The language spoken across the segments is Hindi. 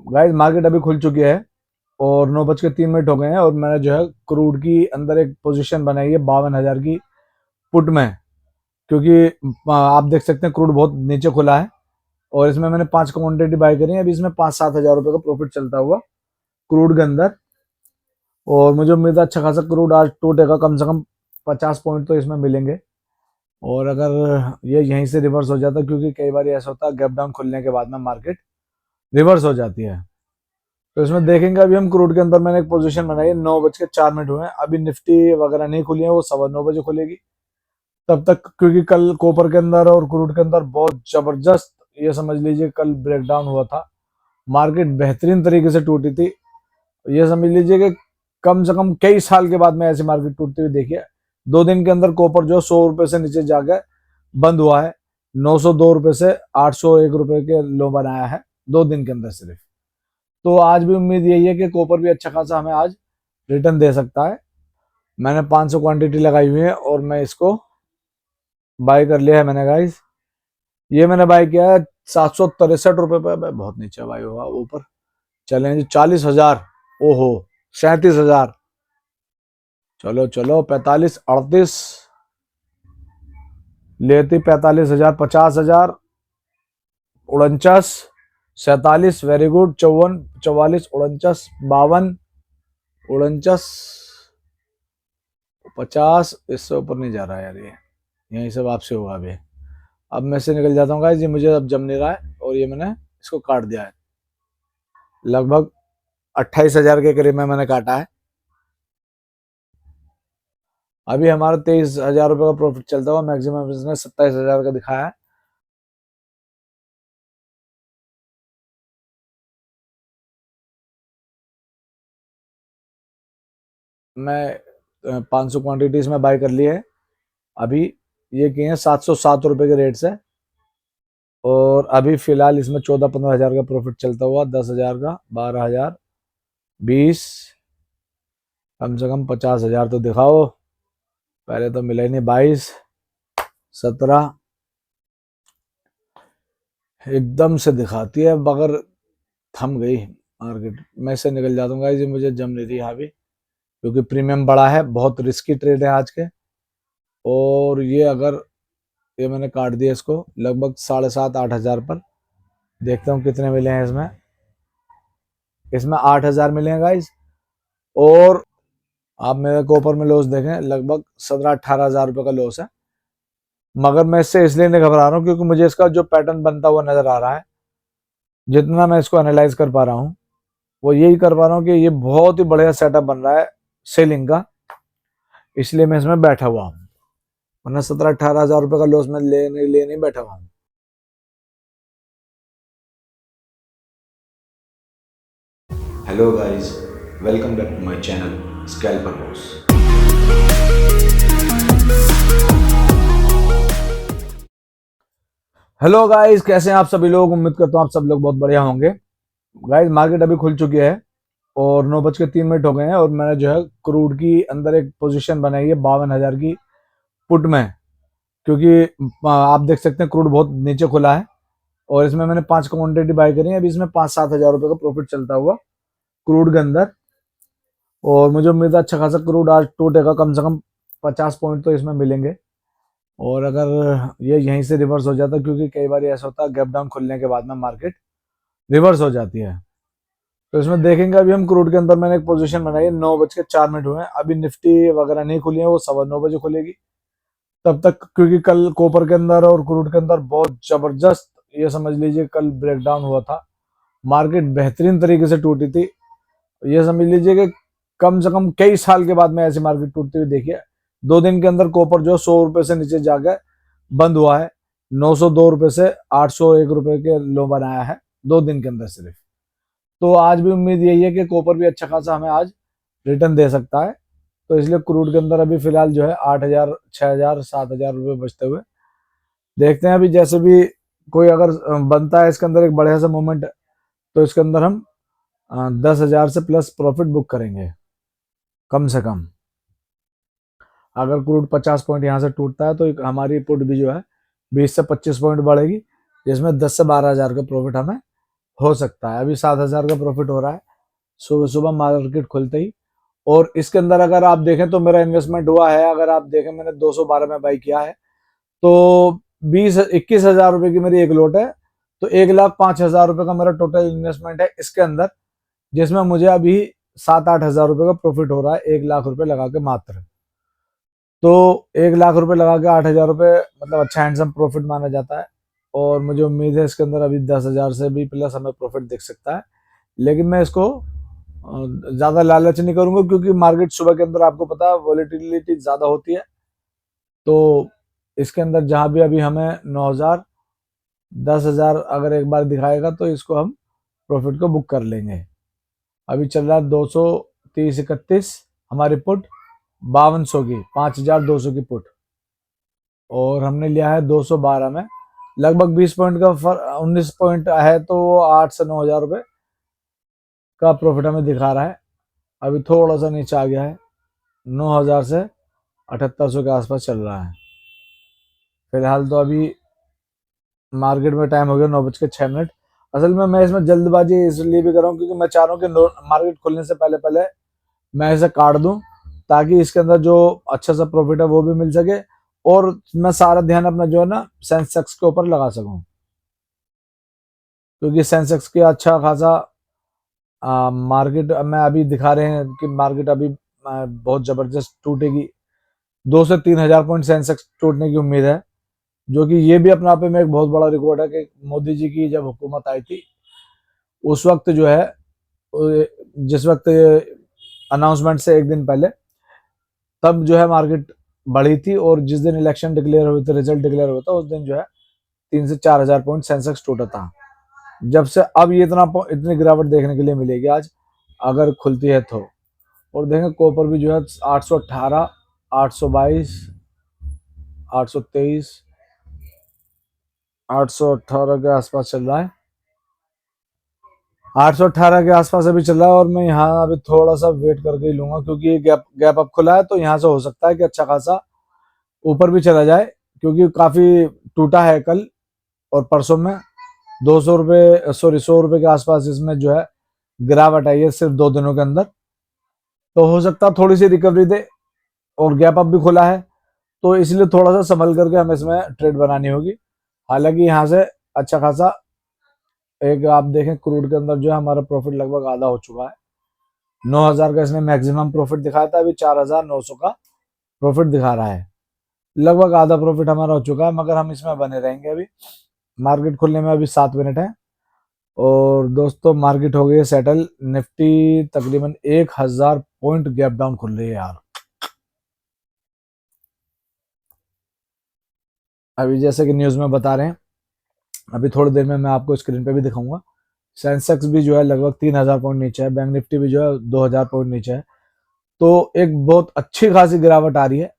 गाइस मार्केट अभी खुल चुकी है और 9:03 हो गए हैं और मैंने जो है क्रूड की अंदर एक पोजीशन बनाई है 52,000 की पुट में, क्योंकि आप देख सकते हैं क्रूड बहुत नीचे खुला है और इसमें मैंने 5 क्वांटिटी बाय करी है। अभी इसमें 5-7 हज़ार रुपए का प्रॉफिट चलता हुआ क्रूड के अंदर, और मुझे उम्मीद है अच्छा खासा क्रूड आज टूटेगा, कम से कम 50 पॉइंट तो इसमें मिलेंगे। और अगर ये यहीं से रिवर्स हो जाता, क्योंकि कई बार ऐसा होता है गैप डाउन खुलने के बाद में मार्केट रिवर्स हो जाती है, तो इसमें देखेंगे। अभी हम क्रूड के अंदर मैंने एक पोजीशन बनाई है, 9:04 हुए हैं, अभी निफ्टी वगैरह नहीं खुली है, वो 9:15 खुलेगी तब तक, क्योंकि कल कॉपर के अंदर और क्रूड के अंदर बहुत जबरदस्त, ये समझ लीजिए कल ब्रेकडाउन हुआ था। मार्केट बेहतरीन तरीके से टूटी थी। ये समझ लीजिए कि कम से कम कई साल के बाद में ऐसी मार्केट टूटती हुई देखी है। 2 दिन के अंदर कॉपर जो 100 रुपए से नीचे जाकर बंद हुआ है, 902 रुपए से 801 रुपए के लो बनाया है 2 दिन के अंदर सिर्फ। तो आज भी उम्मीद यही है कि कॉपर भी अच्छा खासा हमें आज रिटर्न दे सकता है। मैंने 500 क्वांटिटी लगाई हुई है और मैं इसको बाय कर लिया है मैंने गाइस। ये मैंने बाय किया है 763 रुपए पे, बहुत नीचे बाय हुआ ऊपर। चलें जी 40,000, ओहो 37,000, चलो चलो 45, 38 लेती, 45,000, 50,000, 49, 47, वेरी गुड, 54, 44, 49, 52, 49, 50, इससे ऊपर नहीं जा रहा है यार, ये यहीं से वापसी होगा अभी। अब मैं से निकल जाता हूँ गाइस, ये मुझे अब जम नहीं रहा है और ये मैंने इसको काट दिया है। लगभग 28,000 के करीब में मैंने काटा है। अभी हमारा 23,000 रुपये का प्रॉफिट चलता हुआ, मैक्सिमम इसने 27,000 का दिखाया है। मैं 500 क्वांटिटीज में बाय कर ली है अभी। ये किए हैं 707 रुपये के रेट से, और अभी फिलहाल इसमें 14-15 हज़ार का प्रॉफिट चलता हुआ, 10,000 का, 12,000, 20, कम से कम 50,000 तो दिखाओ। पहले तो मिला ही नहीं। 22, 17, एकदम से दिखाती है मगर थम गई मार्केट। मैं से निकल जाता हूँ गाइस, ये मुझे जम नहीं रही अभी, क्योंकि प्रीमियम बड़ा है, बहुत रिस्की ट्रेड है आज के। और ये अगर ये मैंने काट दिया इसको लगभग 7,500-8,000 पर। देखता हूँ कितने मिले हैं इसमें। इसमें 8,000 मिले हैं गाइस। और आप मेरे को ऊपर में लॉस देखें, लगभग 17-18 हज़ार रुपये का लॉस है। मगर मैं इससे इसलिए नहीं घबरा रहा हूँ क्योंकि मुझे इसका जो पैटर्न बनता हुआ नजर आ रहा है, जितना मैं इसको एनालाइज कर पा रहा हूँ, वो यही कर पा रहा हूँ कि ये बहुत ही बढ़िया सेटअप बन रहा है सेलिंग का, इसलिए मैं इसमें बैठा हुआ हूँ। वरना 17-18 हज़ार रुपये का लॉस मैं ले नहीं बैठा हुआ हूँ। Hello guys, welcome back to my channel Scalper Boss. Hello guys, कैसे हैं आप सभी लोग? उम्मीद करता हूँ आप सब लोग बहुत बढ़िया होंगे। गाइस मार्केट अभी खुल चुकी है और 9:03 हो गए हैं और मैंने जो है क्रूड की अंदर एक पोजीशन बनाई है 52,000 की पुट में, क्योंकि आप देख सकते हैं क्रूड बहुत नीचे खुला है और इसमें मैंने 5 क्वांटिटी बाय करी है। अभी इसमें 5-7 हज़ार रुपये का प्रॉफिट चलता हुआ क्रूड के अंदर, और मुझे उम्मीद है अच्छा खासा क्रूड आज टूटेगा, कम से कम 50 पॉइंट तो इसमें मिलेंगे। और अगर ये यहीं से रिवर्स हो जाता, क्योंकि कई बार ऐसा होता है गैप डाउन खुलने के बाद में मार्केट रिवर्स हो जाती है, तो इसमें देखेंगे। अभी हम क्रूड के अंदर मैंने एक पोजीशन बनाई है, 9:04 हुए हैं, अभी निफ्टी वगैरह नहीं खुली है, वो 9:15 खुलेगी तब तक, क्योंकि कल कॉपर के अंदर और क्रूड के अंदर बहुत जबरदस्त, ये समझ लीजिए कल ब्रेकडाउन हुआ था। मार्केट बेहतरीन तरीके से टूटी थी। ये समझ लीजिए कि कम से कम कई साल के बाद में ऐसी मार्केट टूटती हुई देखी है। 2 दिन के अंदर कॉपर जो 100 रुपए से नीचे जाकर बंद हुआ है, 902 रुपए से 801 रुपए के लो बनाया है 2 दिन के अंदर सिर्फ। तो आज भी उम्मीद यही है कि कॉपर भी अच्छा खासा हमें आज रिटर्न दे सकता है। तो इसलिए क्रूड के अंदर अभी फिलहाल जो है 8,000, 6,000, 7,000 रुपये बचते हुए देखते हैं। अभी जैसे भी कोई अगर बनता है इसके अंदर एक बढ़िया सा मूवमेंट, तो इसके अंदर हम 10,000 से प्लस प्रॉफिट बुक करेंगे कम से कम। अगर क्रूड 50 पॉइंट यहाँ से टूटता है तो हमारी पुट भी जो है 20 से 25 पॉइंट बढ़ेगी, जिसमें 10 से 12 हज़ार का प्रॉफिट हमें हो सकता है। अभी 7,000 का प्रॉफिट हो रहा है सुबह सुबह मार्केट खुलते ही। और इसके अंदर अगर आप देखें तो मेरा इन्वेस्टमेंट हुआ है, अगर आप देखें मैंने 212 में बाई किया है, तो 21,000 रुपए की मेरी एक लोट है। तो 1,05,000 रुपए का मेरा टोटल इन्वेस्टमेंट है इसके अंदर, जिसमें मुझे अभी 7-8 हज़ार रुपए का प्रॉफिट हो रहा है 1 लाख रुपए लगा के मात्र। तो 1 लाख रुपए लगा के 8,000 रुपए मतलब अच्छा हैंडसम प्रॉफिट माना जाता है। और मुझे उम्मीद है इसके अंदर अभी 10,000 से भी प्लस हमें प्रॉफिट दिख सकता है। लेकिन मैं इसको ज्यादा लालच नहीं करूंगा, क्योंकि मार्केट सुबह के अंदर आपको पता है वॉलेटिलिटी ज्यादा होती है। तो इसके अंदर जहां भी अभी हमें 9,000 10,000 अगर एक बार दिखाएगा तो इसको हम प्रॉफिट को बुक कर लेंगे। अभी चल रहा है 230-31 हमारी पुट, 5200 की, 5,200 की पुट। और हमने लिया है 212 में, लगभग 20 पॉइंट का 19 पॉइंट है, तो वो 8 से 9 हज़ार रुपए का प्रॉफिट हमें दिखा रहा है। अभी थोड़ा सा नीचे आ गया है, 9,000 से 7,800 के आसपास चल रहा है फिलहाल। तो अभी मार्केट में टाइम हो गया 9:06। असल में मैं इसमें जल्दबाजी इसलिए भी कर रहा हूँ क्योंकि मैं चाह रहा हूँ कि मार्केट खुलने से पहले पहले मैं इसे काट दूं, ताकि इसके अंदर जो अच्छा सा प्रॉफिट है वो भी मिल सके, और मैं सारा ध्यान अपना जो है ना सेंसेक्स के ऊपर लगा सकूं, क्योंकि सेंसेक्स के अच्छा खासा मार्केट में अभी दिखा रहे हैं कि मार्केट अभी बहुत जबरदस्त टूटेगी। 2 से 3 हज़ार पॉइंट सेंसेक्स टूटने की उम्मीद है, जो कि ये भी अपने आप में एक बहुत बड़ा रिकॉर्ड है कि मोदी जी की जब हुकूमत आई थी उस वक्त जो है, जिस वक्त अनाउंसमेंट से एक दिन पहले, तब जो है मार्केट बढ़ी थी। और जिस दिन इलेक्शन डिक्लेयर हुए थे, रिजल्ट डिक्लेयर हुआ था, उस दिन जो है 3 से 4 हज़ार पॉइंट सेंसेक्स टूटा था। जब से अब ये इतनी गिरावट देखने के लिए मिलेगी आज, अगर खुलती है तो। और देखें कॉपर भी जो है 818, 822, 823, 818 के आसपास चल रहा है। 818 के आसपास अभी चल रहा है, और मैं यहाँ अभी थोड़ा सा वेट करके ही लूंगा, क्योंकि ये गैप गैप अप खुला है, तो यहाँ से हो सकता है कि अच्छा खासा ऊपर भी चला जाए, क्योंकि काफी टूटा है कल और परसों में। 200 रुपये, सॉरी 100 रुपये के आसपास इसमें जो है गिरावट आई है सिर्फ 2 दिनों के अंदर। तो हो सकता है थोड़ी सी रिकवरी दे, और गैप अप भी खुला है, तो इसलिए थोड़ा सा संभल करके हमें इसमें ट्रेड बनानी होगी। हालांकि यहाँ से अच्छा खासा एक आप देखें क्रूड के अंदर जो है हमारा प्रॉफिट लगभग आधा हो चुका है। 9,000 का इसने मैक्सिमम प्रॉफिट दिखाया था, अभी 4,900 का प्रॉफिट दिखा रहा है। लगभग आधा प्रॉफिट हमारा हो चुका है, मगर हम इसमें बने रहेंगे। अभी मार्केट खुलने में अभी 7 मिनट है। और दोस्तों मार्केट हो गई है सेटल, निफ्टी तकरीबन 1,000 पॉइंट गैप डाउन खुल रही है यार। अभी जैसे कि न्यूज में बता रहे हैं, अभी थोड़ी देर में मैं आपको स्क्रीन पे भी दिखाऊंगा, सेंसेक्स भी जो है लगभग 3,000 पॉइंट नीचे है, बैंक निफ्टी भी जो है 2,000 पॉइंट नीचे है। तो एक बहुत अच्छी खासी गिरावट आ रही है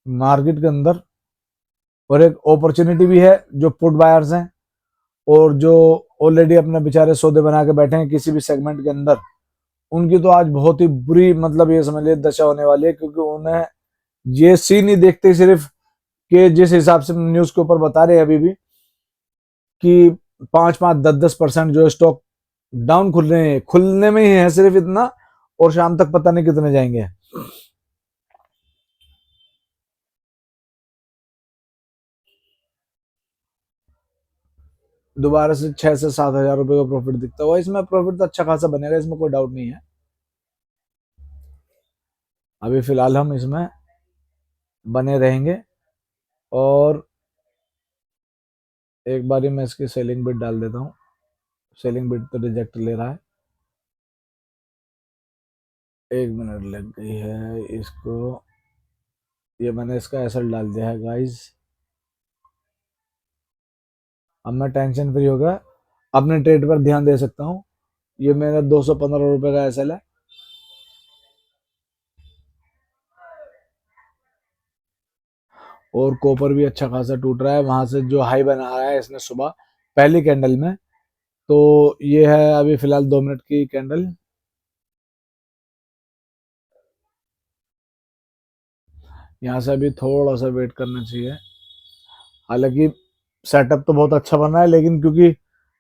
मार्केट के अंदर। और एक अपॉर्चुनिटी भी है जो पुट बायर्स हैं, और जो ऑलरेडी अपने बेचारे सौदे बना के बैठे हैं किसी भी सेगमेंट के अंदर, उनकी तो आज बहुत ही बुरी मतलब ये समझ लीजिए दशा होने वाली है, क्योंकि उन्हें ये सीन नहीं देखते सिर्फ कि जिस हिसाब से न्यूज के ऊपर बता रहे हैं अभी भी कि 5-5, 10-10% जो स्टॉक डाउन खुल रहे हैं, खुलने में ही है सिर्फ इतना, और शाम तक पता नहीं कितने जाएंगे। दोबारा से 6 से 7 हज़ार रुपए का प्रॉफिट दिखता हुआ, इसमें प्रॉफिट तो अच्छा खासा बनेगा, इसमें कोई डाउट नहीं है। अभी फिलहाल हम इसमें बने रहेंगे। और एक बारी मैं इसकी सेलिंग बिट डाल देता हूँ, सेलिंग बिट तो रिजेक्ट ले रहा है। 1 मिनट लग गई है इसको, ये मैंने इसका एसएल डाल दिया है गाइस। अब मैं टेंशन फ्री हो गया, अपने ट्रेड पर ध्यान दे सकता हूँ। ये मेरा 215 रुपए का एसएल है। और कॉपर भी अच्छा खासा टूट रहा है, वहां से जो हाई बना रहा है इसने सुबह पहली कैंडल में। तो ये है अभी फिलहाल 2 मिनट की कैंडल। यहाँ से अभी थोड़ा सा वेट करना चाहिए। हालांकि सेटअप तो बहुत अच्छा बना है, लेकिन क्योंकि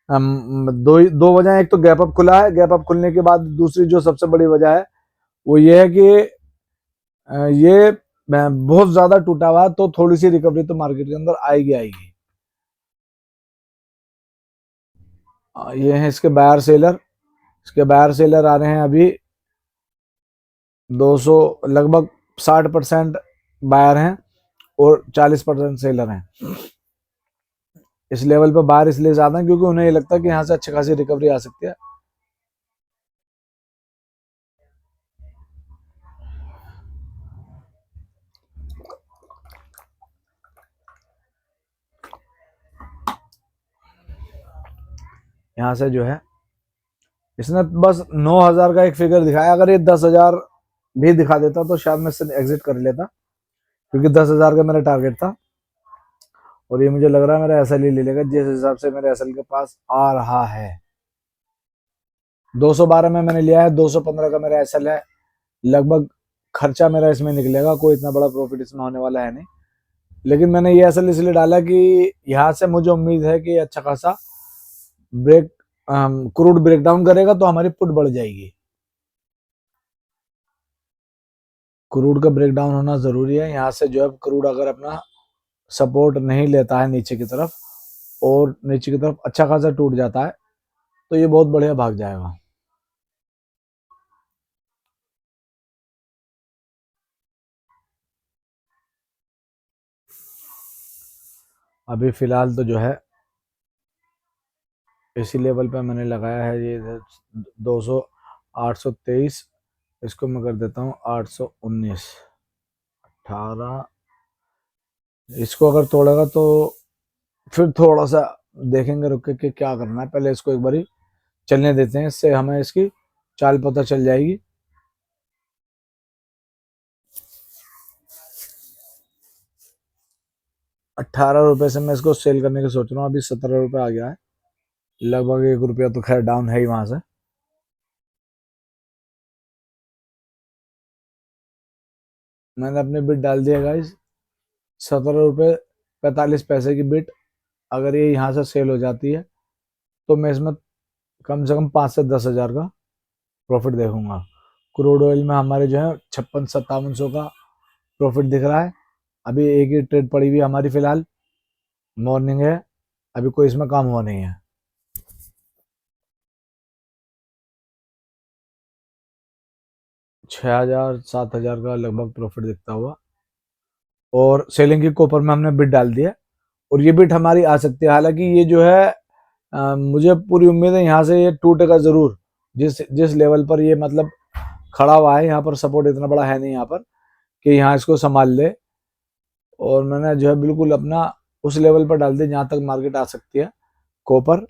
दो वजह, एक तो गैप अप खुला है, गैप अप खुलने के बाद दूसरी जो सबसे बड़ी वजह है वो ये है कि ये बहुत ज्यादा टूटा हुआ है, तो थोड़ी सी रिकवरी तो मार्केट के अंदर आएगी आएगी। ये है इसके बायर सेलर, इसके बायर सेलर आ रहे हैं अभी 200, लगभग 60% बायर हैं और 40% सेलर हैं। इस लेवल पर बायर इसलिए ज्यादा है क्योंकि उन्हें ये लगता है कि यहाँ से अच्छी खासी रिकवरी आ सकती है। यहाँ से जो है इसने बस 9,000 का एक फिगर दिखाया, अगर ये 10,000 भी दिखा देता तो शायद मैं इससे एग्जिट कर लेता, क्योंकि 10,000 का मेरा टारगेट था और ये मुझे लग रहा है मेरा एसएल ही ले लेगा जिस हिसाब से मेरे एसएल के पास आ रहा है। 212 में मैंने लिया है, 215 का मेरा एसएल है, लगभग खर्चा मेरा इसमें निकलेगा, कोई इतना बड़ा प्रॉफिट इसमें होने वाला है नहीं। लेकिन मैंने ये एसएल इसलिए डाला कि यहाँ से मुझे उम्मीद है कि अच्छा खासा ब्रेक क्रूड ब्रेकडाउन करेगा तो हमारी पुट बढ़ जाएगी। क्रूड का ब्रेकडाउन होना जरूरी है। यहाँ से जो है क्रूड अगर अपना सपोर्ट नहीं लेता है नीचे की तरफ और नीचे की तरफ अच्छा खासा टूट जाता है तो ये बहुत बढ़िया भाग जाएगा। अभी फिलहाल तो जो है इसी लेवल पे मैंने लगाया है, ये 200, 823, इसको मैं कर देता हूँ 819, 18, इसको अगर तोड़ेगा तो फिर थोड़ा सा देखेंगे रुक के क्या करना है। पहले इसको एक बारी चलने देते हैं, इससे हमें इसकी चाल पता चल जाएगी। ₹18 से मैं इसको सेल करने की सोच रहा हूँ, अभी ₹17 आ गया है, लगभग ₹1 तो खैर डाउन है ही वहां से। मैंने अपने बिट डाल दिया गाइस, ₹17.45 की बिट। अगर ये यहाँ से सेल हो जाती है तो मैं इसमें कम से कम 5 से 10 हज़ार का प्रॉफिट देखूंगा। क्रूड ऑयल में हमारे जो है 56-5700 का प्रॉफिट दिख रहा है। अभी एक ही ट्रेड पड़ी हुई है हमारी फिलहाल, मॉर्निंग है, अभी कोई इसमें काम हुआ नहीं है। 6,000-7,000 का लगभग प्रॉफिट दिखता हुआ। और सेलिंग की कॉपर में हमने बिट डाल दिया और ये बिट हमारी आ सकती है। हालांकि ये जो है मुझे पूरी उम्मीद है यहाँ से ये टूटेगा जरूर, जिस जिस लेवल पर ये मतलब खड़ा हुआ है, यहाँ पर सपोर्ट इतना बड़ा है नहीं यहाँ पर कि यहाँ इसको संभाल ले। और मैंने जो है बिल्कुल अपना उस लेवल पर डाल दिया जहां तक मार्केट आ सकती है कॉपर।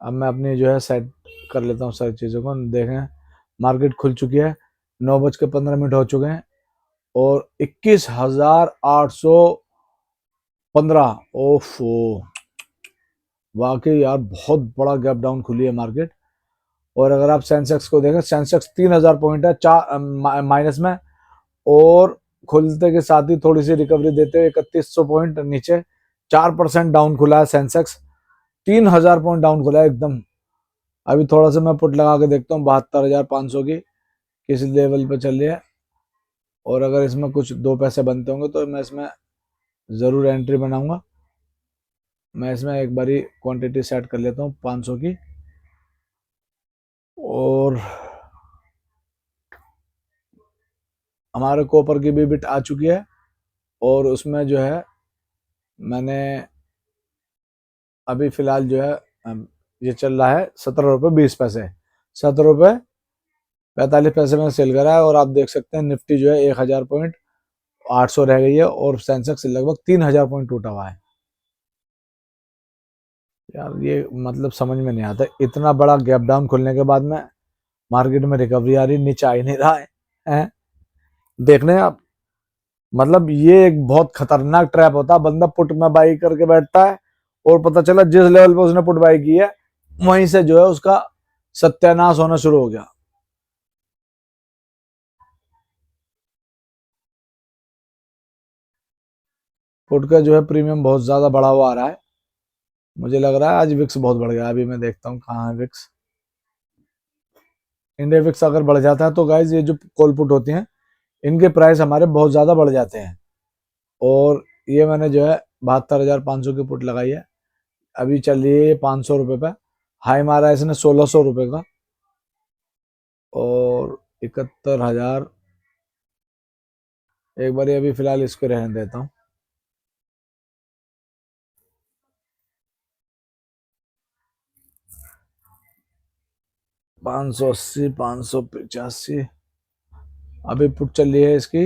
अब मैं अपनी जो है सेट कर लेता हूँ सारी चीज़ों को। देखें मार्केट खुल चुकी है, 9:15 हो चुके हैं और 21,815। ओफो, वाकई यार बहुत बड़ा गैप डाउन खुली है मार्केट। और अगर आप सेंसेक्स को देखें, सेंसेक्स 3,000 पॉइंट है चार माइनस में, और खुलते के साथ ही थोड़ी सी रिकवरी देते हुए 3100 पॉइंट नीचे, 4% डाउन खुला है सेंसेक्स, 3,000 पॉइंट डाउन खुला है एकदम। अभी थोड़ा सा मैं पुट लगा के देखता हूँ 72,500 की किस लेवल पे चल रही है, और अगर इसमें कुछ 2 पैसे बनते होंगे तो मैं इसमें ज़रूर एंट्री बनाऊंगा। मैं इसमें एक बारी क्वांटिटी सेट कर लेता हूँ 500 की, और हमारे कॉपर की भी बिट आ चुकी है और उसमें जो है मैंने अभी फिलहाल जो है ये चल रहा है ₹17.20, ₹17.45 में सेल करा है। और आप देख सकते हैं निफ्टी जो है 1,000 पॉइंट 800 रह गई है और सेंसेक्स लगभग 3,000 पॉइंट टूटा हुआ है। यार ये मतलब समझ में नहीं आता, इतना बड़ा गैप डाउन खुलने के बाद में मार्केट में रिकवरी आ रही, नीचे आ ही नहीं रहा है? देखने आप, मतलब ये एक बहुत खतरनाक ट्रैप होता है। बंदा पुट में बाई करके बैठता है और पता चला जिस लेवल पे उसने पुट बाई की है वहीं से जो है उसका सत्यानाश होना शुरू हो गया। पुट का जो है प्रीमियम बहुत ज्यादा बढ़ा हुआ आ रहा है। मुझे लग रहा है आज विक्स बहुत बढ़ गया। अभी मैं देखता हूँ कहाँ है विक्स। इंडिया विक्स अगर बढ़ जाता है तो गाइज ये जो कॉल पुट होती हैं इनके प्राइस हमारे बहुत ज्यादा बढ़ जाते हैं। और ये मैंने जो है 72,500 की पुट लगाई है। अभी चल रही है ये 500 रुपये पे। हाई मारा है इसने 1600 रुपये का। और 71,000। एक बार अभी फिलहाल इसको रहने देता हूँ। 580, 585। अभी पुट चल रही है इसकी।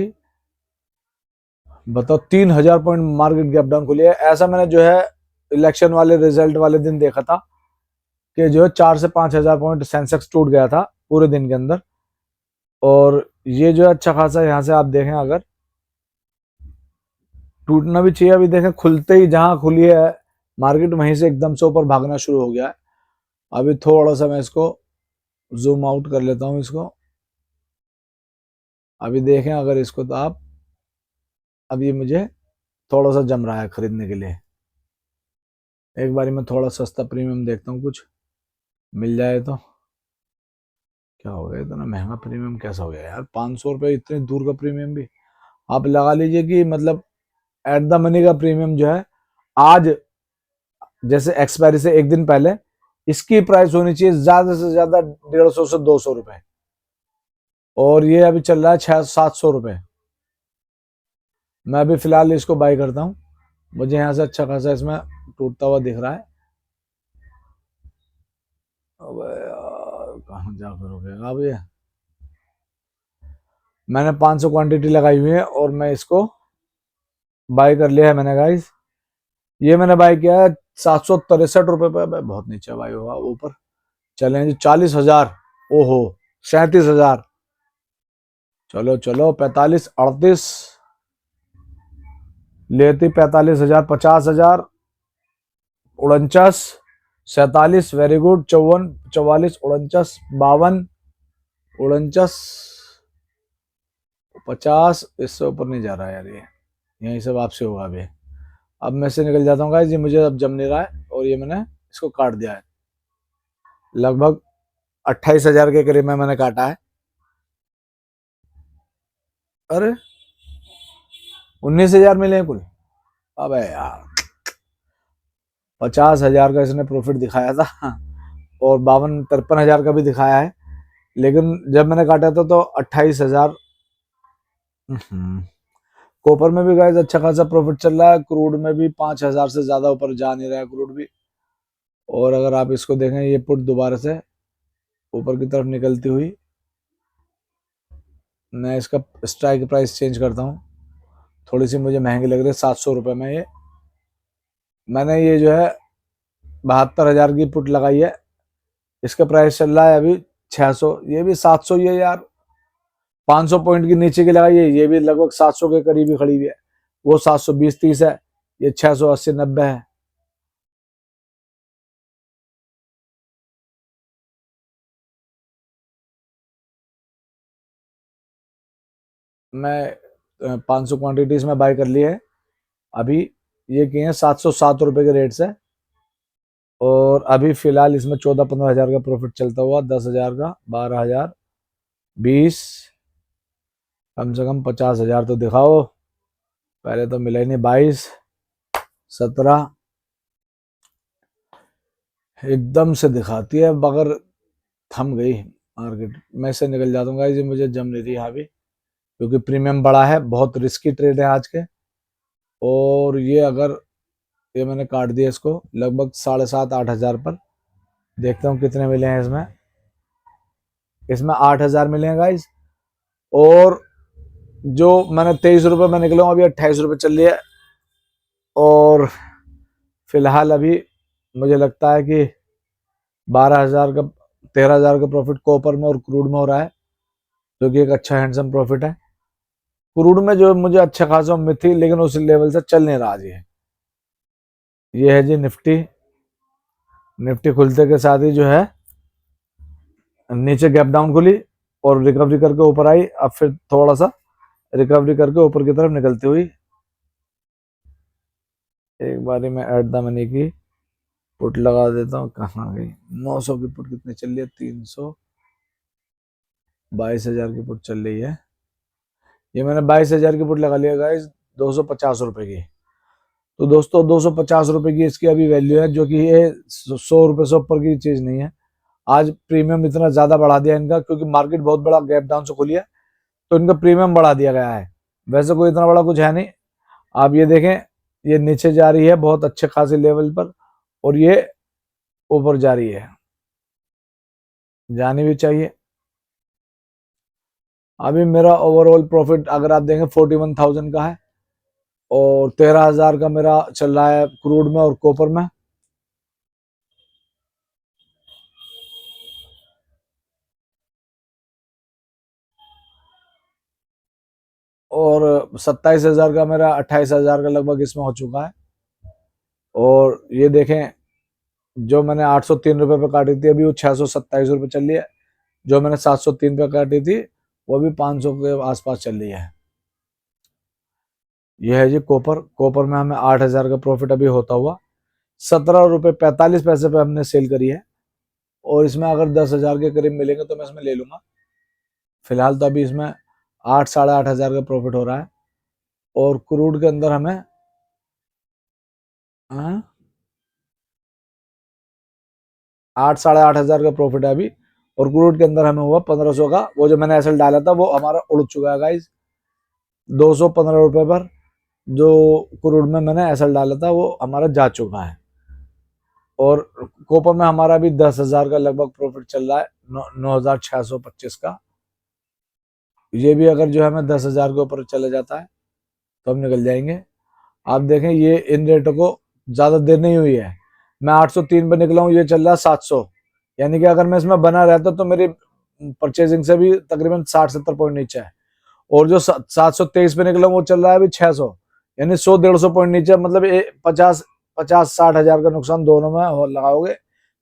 बताओ 3,000 पॉइंट मार्केट गैप डाउन खुली है। ऐसा मैंने जो है इलेक्शन वाले रिजल्ट वाले दिन देखा था कि जो है 4 से 5 हजार पॉइंट सेंसेक्स टूट गया था पूरे दिन के अंदर। और ये जो है अच्छा खासा यहाँ से आप देखें अगर टूटना भी चाहिए। अभी देखें खुलते ही जहां खुली है मार्केट वहीं से एकदम से ऊपर भागना शुरू हो गया है। अभी थोड़ा सा मैं इसको जूम आउट कर लेता हूं इसको। अभी देखें अगर इसको तो आप, अब ये मुझे थोड़ा सा जम रहा है खरीदने के लिए। एक बारी मैं थोड़ा सस्ता प्रीमियम देखता हूँ कुछ मिल जाए तो। क्या हो गया इतना महंगा प्रीमियम कैसा हो गया यार? 500 रुपये इतने दूर का प्रीमियम भी आप लगा लीजिए कि मतलब एट द मनी का प्रीमियम जो है आज जैसे एक्सपायरी से एक दिन पहले इसकी प्राइस होनी चाहिए ज्यादा से ज्यादा 150 से 200 रुपए। और ये अभी चल रहा है 600-700 रुपए। मैं अभी फिलहाल इसको बाय करता हूँ। मुझे यहाँ से अच्छा खासा इसमें टूटता हुआ दिख रहा है। अब यार कहाँ जा करोगे अब ये। मैंने 500 क्वांटिटी लगाई हुई है और मैं इसको बाय कर लिया है मैंने गाइस। ये मैंने बाय किया है 763 रुपए पे। बहुत नीचे बाय हुआ ऊपर। चलें जी 40,000। ओहो 37,000। चलो चलो 45, 38 लेती 45,000, 50,000, 49, 47। Very good 54, 44, 49, 52, 49, 50। इससे ऊपर नहीं जा रहा है यार ये। यहीं से वापसी होगा अभी। अब मैं से निकल जाता हूँ गाइस। ये मुझे अब जम नहीं रहा है और ये मैंने इसको काट दिया है। लगभग 28,000 के करीब में मैंने काटा है। अरे 19,000 मिले कुल। अबे यार 50,000 का इसने प्रॉफिट दिखाया था और 52-53 हजार का भी दिखाया है। लेकिन जब मैंने काटा था तो 28,000। कॉपर में भी गाइस अच्छा खासा प्रॉफिट चल रहा है। क्रूड में भी 5,000 से ज्यादा ऊपर जा नहीं रहा है क्रूड भी। और अगर आप इसको देखें ये पुट दोबारा से ऊपर की तरफ निकलती हुई। मैं इसका स्ट्राइक प्राइस चेंज करता हूँ। थोड़ी सी मुझे महंगी लग रही है 700 रुपये में ये। मैंने ये जो है 72,000 की पुट लगाई है। इसका प्राइस चल रहा है अभी 600। ये भी 700 ही है यार। 500 पॉइंट की नीचे की लगाई है। ये भी लगभग 700 के करीब ही खड़ी हुई है। वो 720-30 है। ये 680-90 है। मैं 500 क्वांटिटीज में बाय कर ली है अभी। ये किए हैं 707 रुपये के रेट से। और अभी फिलहाल इसमें 14-15 हजार का प्रॉफिट चलता हुआ। 10,000 का, 12,000, 20, कम से कम 50,000 तो दिखाओ। पहले तो मिला ही नहीं। 22, 17 एकदम से दिखाती है मगर थम गई मार्केट। मैं से निकल जाता हूँ ये मुझे जम नहीं रही यहाँ भी क्योंकि प्रीमियम बड़ा है। बहुत रिस्की ट्रेड है आज के। और ये अगर ये मैंने काट दिया इसको लगभग 7,500-8 हजार पर। देखता हूँ कितने मिले हैं इसमें। इसमें 8,000 मिले हैं गाइस। और जो मैंने 23 रुपये में निकला हूँ अभी 28 रुपये चल रही है। और फिलहाल अभी मुझे लगता है कि 12,000 का, 13,000 का प्रॉफिट कॉपर में और क्रूड में हो रहा है जो कि एक अच्छा हैंडसम प्रॉफिट है। क्रूड में जो मुझे अच्छा खासा उम्मीद थी लेकिन उस लेवल से चल नहीं रहा जी है। ये है जी निफ्टी। निफ्टी खुलते के साथ ही जो है नीचे गैप डाउन खुली और रिकवरी करके ऊपर आई। अब फिर थोड़ा सा रिकवरी करके ऊपर की तरफ निकलती हुई एक बारी मैं एट द मनी की पुट लगा देता हूँ। कहाँ गई? 900 की पुट कितनी चल रही है? 322,000 की पुट चल रही है। ये मैंने 22,000 की पुट लगा लिया गाइस, 250 रुपए की। तो दोस्तों 250 रुपए की इसकी अभी वैल्यू है, जो कि ये 100 रुपए से ऊपर की चीज नहीं है। आज प्रीमियम इतना ज्यादा बढ़ा दिया इनका, क्योंकि मार्केट बहुत बड़ा गैप डाउन से खुली है, तो इनका प्रीमियम बढ़ा दिया गया है। वैसे कोई इतना बड़ा कुछ है नहीं। आप ये देखें, ये नीचे जा रही है बहुत अच्छे खासे लेवल पर, और ये ऊपर जा रही है, जानी भी चाहिए। अभी मेरा ओवरऑल प्रॉफिट अगर आप देखें 41,000 का है, और 13,000 का मेरा चल रहा है क्रूड में और कॉपर में। और 27,000 का मेरा 28,000 का लगभग इसमें हो चुका है। और ये देखें, जो मैंने 803 रुपए पे काटी थी, अभी वो 627 रुपए चल रही है। जो मैंने 703 पे काटी थी, वो भी 500 के आसपास चल रही है। यह है जी कॉपर। कॉपर में हमें 8,000 का प्रॉफिट अभी होता हुआ 17 रुपए 45 पैसे पे हमने सेल करी है। और इसमें अगर 10,000 के करीब मिलेंगे तो मैं इसमें ले लूंगा। फिलहाल तो अभी इसमें 8 साढ़े 8 हजार का प्रॉफिट हो रहा है। और क्रूड के अंदर हमें 8 साढ़े 8 हजार का प्रॉफिट है अभी। और क्रूड के अंदर हमें हुआ 1,500 का। वो जो मैंने एसएल डाला था वो हमारा उड़ चुका है गाइज, 215 रुपए पर। जो क्रूड में मैंने एसएल डाला था वो हमारा जा चुका है। और कॉपर में हमारा भी 10,000 का लगभग प्रॉफिट चल रहा है, 9,625 का। ये भी अगर जो है हमें 10,000 के ऊपर चला जाता है तो हम निकल जाएंगे। आप देखें, ये इन रेटों को ज्यादा देर नहीं हुई है। मैं 803 पे निकला हूँ, ये चल रहा है 700। यानी कि अगर मैं इसमें बना रहता तो मेरी परचेजिंग से भी तकरीबन 60-70 पॉइंट नीचे है। और जो 723 पे निकला वो चल रहा है अभी 600, यानी 100-150 पॉइंट नीचे। मतलब 50-60 हजार का नुकसान दोनों में लगाओगे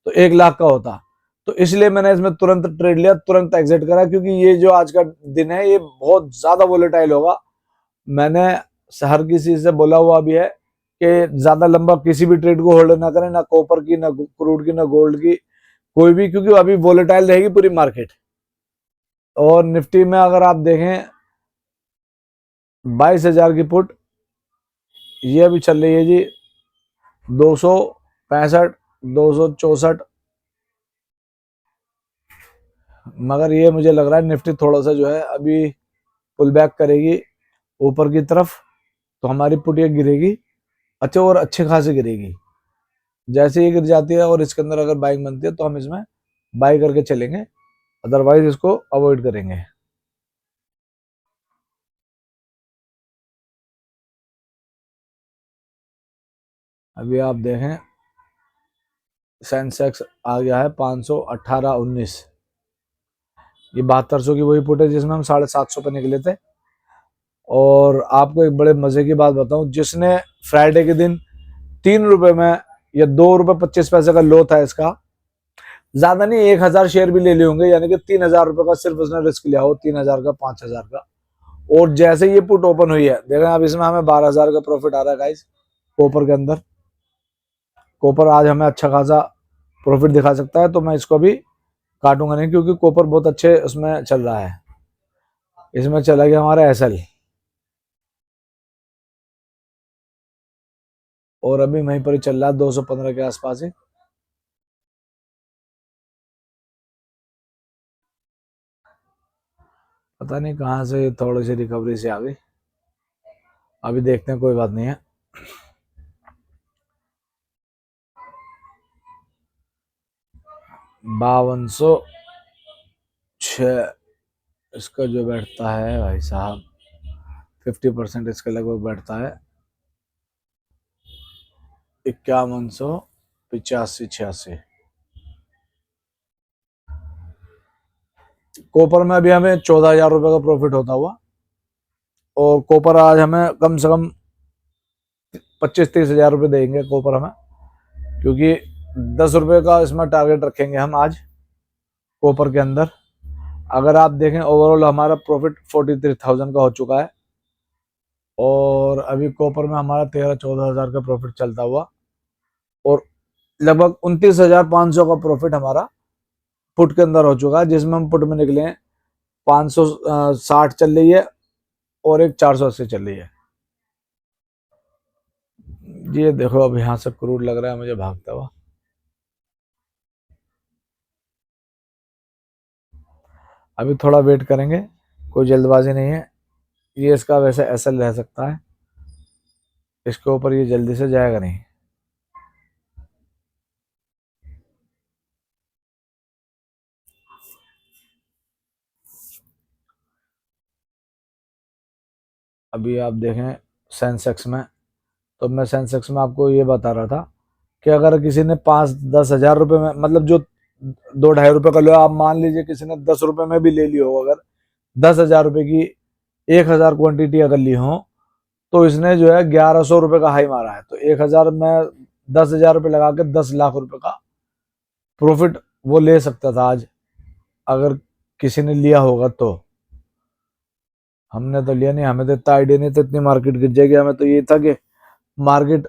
तो 1 लाख का होता। तो इसलिए मैंने इसमें तुरंत ट्रेड लिया, तुरंत एग्जिट करा, क्योंकि ये जो आज का दिन है ये बहुत ज्यादा वोलेटाइल होगा। मैंने हर किसी से बोला हुआ भी है कि ज्यादा लंबा किसी भी ट्रेड को होल्ड ना करें, ना कॉपर की, ना क्रूड की, ना गोल्ड की, कोई भी, क्योंकि अभी वोलेटाइल रहेगी पूरी मार्केट। और निफ्टी में अगर आप देखें 22,000 की पुट ये अभी चल रही है जी 265, 264। मगर ये मुझे लग रहा है निफ्टी थोड़ा सा जो है अभी पुल बैक करेगी ऊपर की तरफ, तो हमारी पुट ये गिरेगी अच्छे, और अच्छे खासे गिरेगी। जैसे ये गिर जाती है और इसके अंदर अगर बाइंग बनती है तो हम इसमें बाई करके चलेंगे, अदरवाइज इसको अवॉइड करेंगे। अभी आप देखें, सेंसेक्स आ गया है 518-19। ये 7200 की वही पुट है जिसमें हम 750 पे निकले थे। और आपको एक बड़े मजे की बात बताऊं, जिसने फ्राइडे के दिन 3 रुपए में या 2 रुपए 25 पैसे का लो था इसका, ज्यादा नहीं 1,000 शेयर भी ले लिए होंगे, यानी कि 3,000 रुपए का सिर्फ उसने रिस्क लिया हो, 3,000 का, 5,000 का। और जैसे ये पुट ओपन हुई है, देखें अब इसमें हमें 12,000 का प्रॉफिट आ रहा है गाइस कॉपर के अंदर। कॉपर आज हमें अच्छा खासा प्रॉफिट दिखा सकता है, तो मैं इसको भी काटूंगा नहीं, क्योंकि कॉपर बहुत अच्छे उसमें चल रहा है। इसमें चला गया हमारा एसएल, और अभी वहीं पर ही चल रहा है 215 के आसपास ही। पता नहीं कहाँ से थोड़ी सी रिकवरी से आ गई। अभी देखते हैं, कोई बात नहीं है। 5206 इसका जो बैठता है भाई साहब, 50% इसका लगभग बैठता है 5185-86। कॉपर में अभी हमें 14,000 रुपए का प्रॉफिट होता हुआ। और कॉपर आज हमें कम से कम 25-30 हजार रुपये देंगे कॉपर हमें, क्योंकि 10 रुपए का इसमें टारगेट रखेंगे हम आज कॉपर के अंदर। अगर आप देखें ओवरऑल हमारा प्रॉफिट 43,000 का हो चुका है। और अभी कॉपर में हमारा 13-14 हज़ार का प्रॉफिट चलता हुआ, और लगभग 29,500 का प्रॉफिट हमारा पुट के अंदर हो चुका है, जिसमें हम पुट में निकले हैं 560 चल रही है और एक 480 चल रही है। ये देखो अब यहाँ से क्रूड लग रहा है मुझे भागता हुआ। अभी थोड़ा वेट करेंगे, कोई जल्दबाजी नहीं है। ये इसका वैसे एसएल रह सकता है, इसके ऊपर ये जल्दी से जाएगा नहीं। अभी आप देखें सेंसेक्स में, तो मैं सेंसेक्स में आपको ये बता रहा था कि अगर किसी ने 5-10 हज़ार रुपये में, मतलब जो 2-2.5 रुपये का लो, आप मान लीजिए किसी ने 10 रुपये में भी ले लियो हो, अगर 10,000 रुपये की 1,000 क्वांटिटी अगर ली हो, तो इसने जो है 1,100 रुपये का हाई मारा है। तो 1,000 में 10,000 रुपये लगा के 10 लाख रुपये का प्रॉफिट वो ले सकता था आज, अगर किसी ने लिया होगा तो। हमने तो लिया नहीं, हमें तो इतना आइडिया नहीं था इतनी मार्केट गिर जाएगी। हमें तो ये था कि मार्केट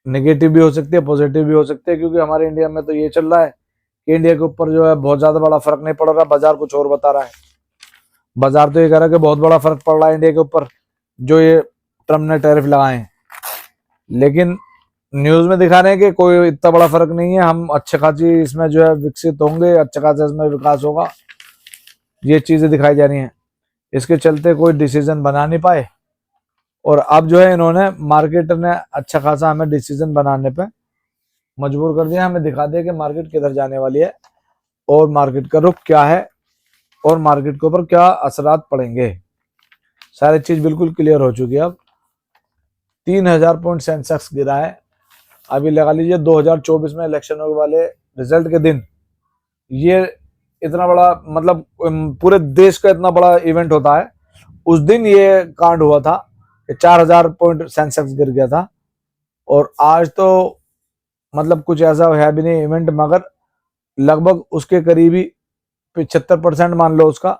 नेगेटिव भी हो सकती है, पॉजिटिव भी हो सकती है, क्योंकि हमारे इंडिया में तो ये चल रहा है कि इंडिया के ऊपर जो है बहुत ज्यादा बड़ा फर्क नहीं पड़ रहा, बाजार कुछ और बता रहा है। बाजार तो ये कह रहा है कि बहुत बड़ा फर्क पड़ रहा है इंडिया के ऊपर, जो ये ट्रम्प ने टैरिफ लगाए हैं, लेकिन न्यूज में दिखा रहे हैं कि कोई इतना बड़ा फर्क नहीं है, हम अच्छे खासी इसमें जो है विकसित होंगे, अच्छा खासा इसमें विकास होगा, ये चीजें दिखाई जा रही हैं। इसके चलते कोई डिसीजन बना नहीं पाए, और अब जो है इन्होंने, मार्केट ने अच्छा खासा हमें डिसीजन बनाने पे मजबूर कर दिया, हमें दिखा दिया कि मार्केट किधर जाने वाली है और मार्केट का रुख क्या है और मार्केट के ऊपर क्या असरात पड़ेंगे। सारी चीज बिल्कुल क्लियर हो चुकी है। अब 3,000 पॉइंट सेंसेक्स गिरा है। अभी लगा लीजिए 2024 में इलेक्शनों वाले रिजल्ट के दिन ये इतना बड़ा, मतलब पूरे देश का इतना बड़ा इवेंट होता है, उस दिन ये कांड हुआ था कि 4,000 पॉइंट सेंसेक्स गिर गया था। और आज तो मतलब कुछ ऐसा है भी नहीं इवेंट, मगर लगभग उसके करीबी 75% मान लो उसका,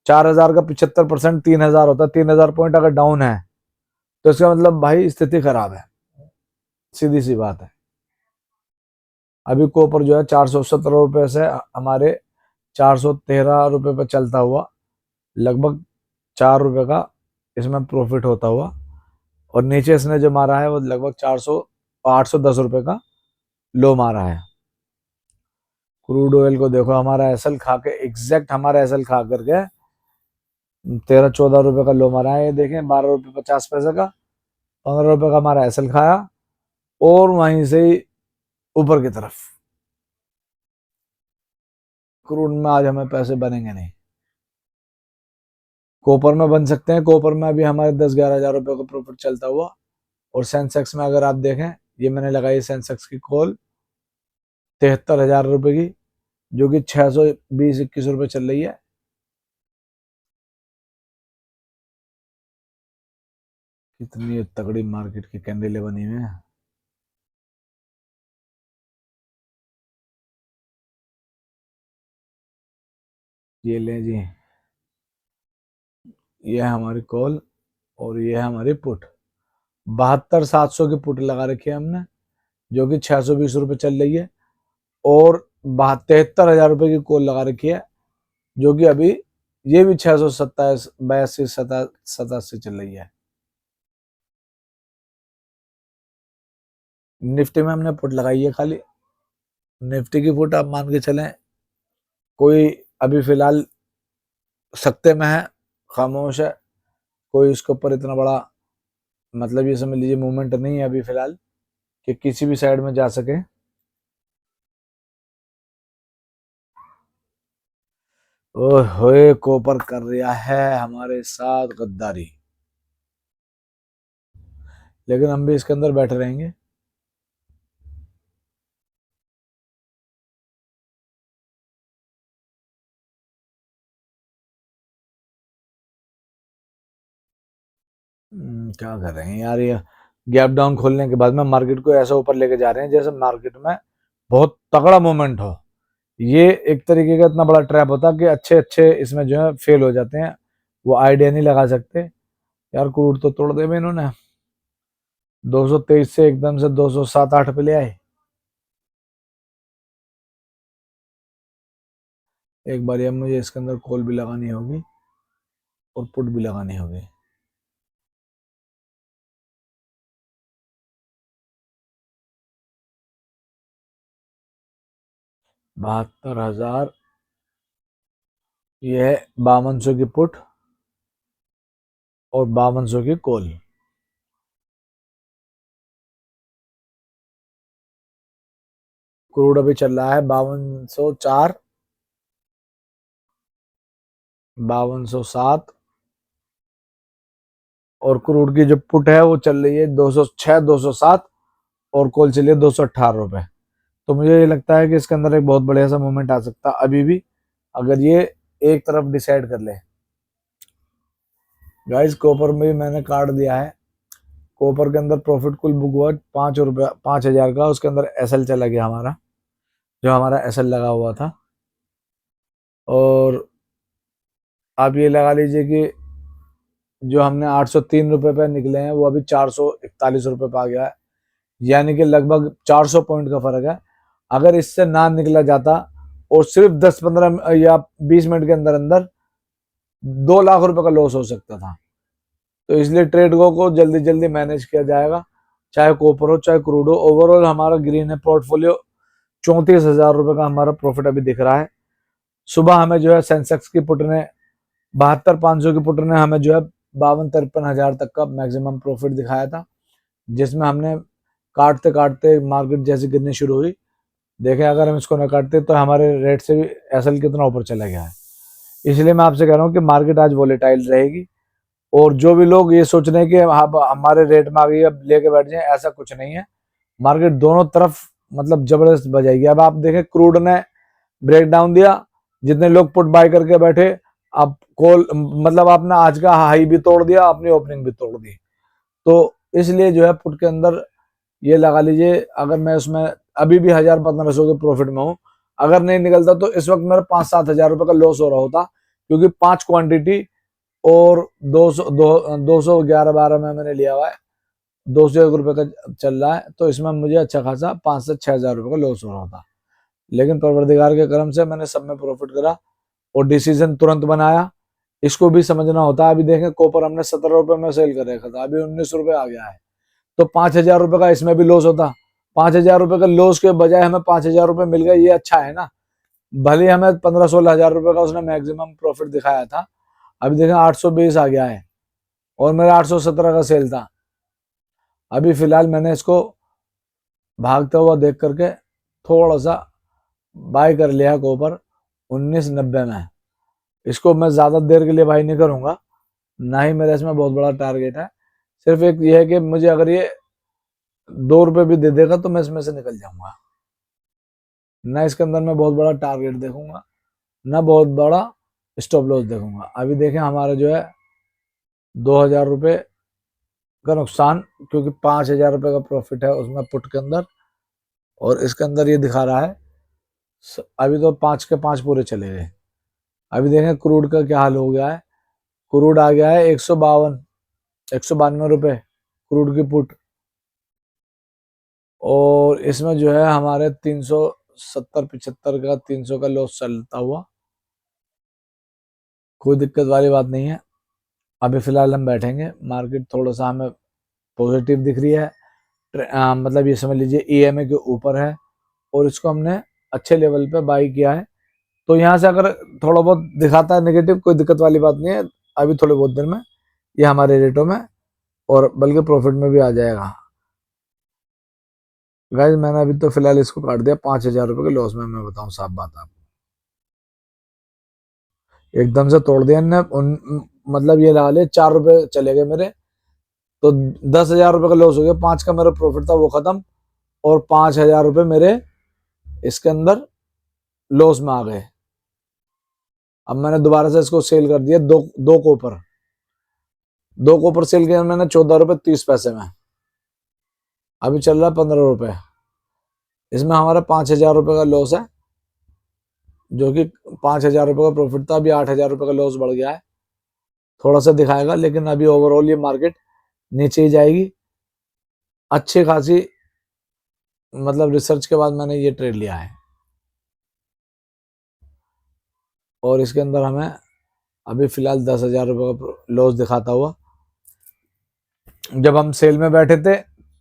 4,000 का 75% 3,000 होता है। 3,000 पॉइंट अगर डाउन है तो इसका मतलब भाई स्थिति खराब है, सीधी सी बात है। अभी कॉपर जो है 417 रुपये से हमारे 413 रुपये पर चलता हुआ, लगभग 4 रुपये का इसमें प्रॉफिट होता हुआ, और नीचे इसने जो मारा है वो लगभग 810 रुपये का लो मारा है। क्रूड ऑयल को देखो, हमारा एसएल खा के, एग्जैक्ट हमारा एसएल खा करके 13-14 रुपये का लो मारा है। ये देखें 12 रुपये 50 पैसे का, 15 रुपये का हमारा एसएल खाया, और वहीं से ही ऊपर की तरफ। क्रूड में आज हमें पैसे बनेंगे नहीं, कॉपर में बन सकते हैं। कॉपर में अभी हमारे 10-11 हज़ार रुपये का प्रॉफिट चलता हुआ, और सेंसेक्स में अगर आप देखें, ये मैंने लगाई सेंसेक्स की कॉल 73,000 रुपये की, जो कि 620-21 रुपये चल रही है। कितनी तगड़ी मार्केट की कैंडलें बनी हुई है। ये ले जी, ये है हमारी कॉल और ये है हमारी पुट। 72,700 की पुट लगा रखी है हमने, जो कि 620 रुपये चल रही है, और 73,000 रुपये की कॉल लगा रखी है, जो कि अभी ये भी 627-82-87 चल रही है। निफ्टी में हमने पुट लगाई है खाली। निफ्टी की पुट आप मान के चलें, कोई अभी फिलहाल सत्ते में है, खामोश है, कोई इसके ऊपर इतना बड़ा, मतलब ये समझ लीजिए मूवमेंट नहीं है अभी फिलहाल कि किसी भी साइड में जा सके। ओए कॉपर कर रहा है हमारे साथ गद्दारी, लेकिन हम भी इसके अंदर बैठे रहेंगे। क्या कर रहे हैं यार, ये गैप डाउन खोलने के बाद में मार्केट को ऐसा ऊपर लेके जा रहे हैं जैसे मार्केट में बहुत तगड़ा मूवमेंट हो। ये एक तरीके का इतना बड़ा ट्रैप होता है कि अच्छे अच्छे इसमें जो है फेल हो जाते हैं, वो आइडिया नहीं लगा सकते। यार क्रूड तो तोड़ दे इन्होंने, 223 से एकदम से 207-8 पे ले आए। एक बार अब मुझे इसके अंदर कॉल भी लगानी होगी और पुट भी लगानी होगी। $72,000, ये है 5200 की पुट और 5200 की कॉल। क्रूड अभी चल रहा है 5204, 5207, और क्रूड की जो पुट है वो चल रही है 206, 207, और कॉल चलिए 218 रुपए। तो मुझे ये लगता है कि इसके अंदर एक बहुत बढ़िया सा मूवमेंट आ सकता है अभी भी, अगर ये एक तरफ डिसाइड कर ले। गाइस कॉपर में भी मैंने काट दिया है। कॉपर के अंदर प्रॉफिट कुल बुक हुआ 5 रुपया, 5,000 का। उसके अंदर एसएल चला गया हमारा, जो हमारा एसएल लगा हुआ था। और आप ये लगा लीजिए कि जो हमने 803 रुपए पे निकले हैं वो अभी 441 रुपए पे आ गया है, यानी कि लगभग 400 पॉइंट का फर्क है। अगर इससे ना निकला जाता और सिर्फ 10-15 या 20 मिनट के अंदर अंदर 2 लाख रुपए का लॉस हो सकता था। तो इसलिए ट्रेड को जल्दी जल्दी मैनेज किया जाएगा, चाहे कॉपर हो चाहे क्रूड हो। ओवरऑल हमारा ग्रीन है पोर्टफोलियो, 34,000 रुपए का हमारा प्रॉफिट अभी दिख रहा है। सुबह हमें जो है सेंसेक्स की पुट ने 72,500 की पुट ने हमें जो है 52-53 हजार तक का मैक्सिमम प्रॉफिट दिखाया था, जिसमें हमने काटते काटते मार्केट जैसे गिरनी शुरू हुई, देखें अगर हम इसको न काटते तो हमारे रेट से भी एसएल कितना ऊपर चला गया है। इसलिए मैं आपसे कह रहा हूँ कि मार्केट आज वोलेटाइल रहेगी, और जो भी लोग ये सोच रहे हैं कि हमारे रेट में आ गई अब लेके बैठ जाए, ऐसा कुछ नहीं है। मार्केट दोनों तरफ मतलब जबरदस्त बजाएगी। अब आप देखें क्रूड ने ब्रेक डाउन दिया, जितने लोग पुट बाय करके बैठे, अब कॉल मतलब आपने आज का हाई भी तोड़ दिया, अपनी ओपनिंग भी तोड़ दी। तो इसलिए जो है पुट के अंदर ये लगा लीजिए, अगर मैं उसमें अभी भी 1,000-1,500 के प्रॉफिट में हूँ, अगर नहीं निकलता तो इस वक्त मेरा 5-7 हजार रुपए का लॉस हो रहा होता, क्योंकि 5 क्वांटिटी और 211-12 में मैंने लिया हुआ है, 201 रुपए का चल रहा है, तो इसमें मुझे अच्छा खासा 5 से 6 हजार रुपए का लॉस हो रहा होता। लेकिन परवरदिगार के करम से मैंने सब में प्रॉफिट करा और डिसीजन तुरंत बनाया। इसको भी समझना होता है। अभी देखें कॉपर हमने 17 रुपए में सेल कर रखा था, अभी 19 रुपए आ गया है, तो 5,000 रुपए का इसमें भी लॉस होता। 5,000 रुपए का लॉस के बजाय हमें 5,000 रुपए मिल गए, ये अच्छा है ना। भले हमें 15-16 हजार रुपए का उसने मैक्सिमम प्रॉफिट दिखाया था, अभी देखें 820 आ गया है और मेरा 817 का सेल था। अभी फिलहाल मैंने इसको भागता हुआ देख करके थोड़ा सा बाय कर लिया है कॉपर 1990 में। इसको मैं ज्यादा देर के लिए बाय नहीं करूंगा, ना ही मेरा इसमें बहुत बड़ा टारगेट है। सिर्फ एक ये है कि मुझे अगर ये 2 रुपए भी दे देगा तो मैं इसमें से निकल जाऊंगा। ना इसके अंदर मैं बहुत बड़ा टारगेट देखूंगा, ना बहुत बड़ा स्टॉप लॉस देखूंगा। अभी देखें हमारा जो है 2,000 रुपये का नुकसान, क्योंकि 5,000 रुपये का प्रॉफिट है उसमें पुट के अंदर, और इसके अंदर ये दिखा रहा है अभी तो 5 के 5 पूरे चले गए। अभी देखें क्रूड का क्या हाल हो गया है। क्रूड आ गया है 192 रुपये क्रूड की पुट, और इसमें जो है हमारे 370-75 का 300 का लॉस चलता हुआ, कोई दिक्कत वाली बात नहीं है। अभी फिलहाल हम बैठेंगे, मार्केट थोड़ा सा हमें पॉजिटिव दिख रही है। मतलब ये समझ लीजिए ईएमए के ऊपर है और इसको हमने अच्छे लेवल पे बाई किया है। तो यहाँ से अगर थोड़ा बहुत दिखाता है नेगेटिव, कोई दिक्कत वाली बात नहीं है। अभी थोड़े बहुत देर में ये हमारे रेटों में और बल्कि प्रॉफिट में भी आ जाएगा। गाइस मैंने अभी तो फिलहाल इसको काट दिया 5,000 रुपये के लॉस में, मैं बताऊं साफ बात आपको, एकदम से तोड़ दिया ने। मतलब ये लगा ले 4 रुपए चले गए मेरे, तो 10,000 रुपये का लॉस हो गया। 5 का मेरा प्रॉफिट था वो खत्म, और 5,000 रुपये मेरे इसके अंदर लॉस में आ गए। अब मैंने दोबारा से इसको सेल कर दिया, दो कॉपर सेल किया मैंने 14 रुपये 30 पैसे में। अभी चल रहा है 15 रुपए। इसमें हमारा 5,000 रुपये का लॉस है, जो कि 5,000 रुपये का प्रॉफिट था, अभी 8,000 रुपये का लॉस बढ़ गया है। थोड़ा सा दिखाएगा, लेकिन अभी ओवरऑल ये मार्केट नीचे ही जाएगी। अच्छी खासी मतलब रिसर्च के बाद मैंने ये ट्रेड लिया है, और इसके अंदर हमें अभी फिलहाल 10,000 रुपये का लॉस दिखाता हुआ। जब हम सेल में बैठे थे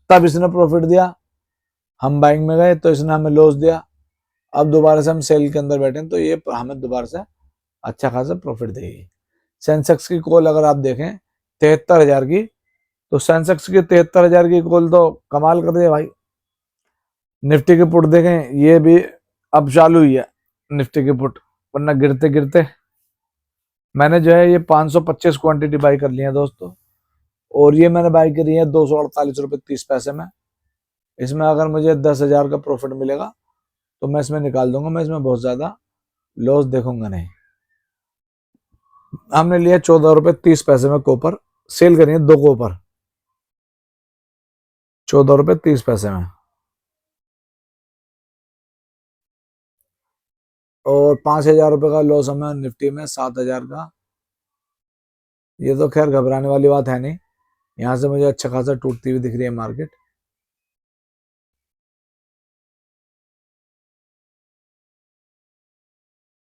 तब इसने प्रॉफिट दिया, हम बाइंग में गए तो इसने हमें लॉस दिया। अब दोबारा से हम सेल के अंदर बैठे तो ये हमें दोबारा से अच्छा खासा प्रॉफिट देगी। सेंसेक्स की कॉल अगर आप देखें 73,000 की, तो सेंसेक्स की 73,000 की कॉल तो कमाल कर दिया भाई। निफ्टी की पुट देखें, ये भी अब चालू हुई है निफ्टी की पुट, वरना गिरते गिरते मैंने जो है ये 525 क्वांटिटी बाई कर ली है दोस्तों, और ये मैंने बाई करी है 248 रुपये 30 पैसे में। इसमें अगर मुझे 10,000 का प्रॉफिट मिलेगा तो मैं इसमें निकाल दूंगा, मैं इसमें बहुत ज्यादा लॉस देखूंगा नहीं। हमने लिया 14 रुपये 30 पैसे में कॉपर, सेल करी है 2 कॉपर 14 रुपये 30 पैसे में, और 5,000 रुपये का लॉस हमें निफ्टी में, 7,000 का। ये तो खैर घबराने वाली बात है नहीं, यहाँ से मुझे अच्छा खासा टूटती हुई दिख रही है मार्केट।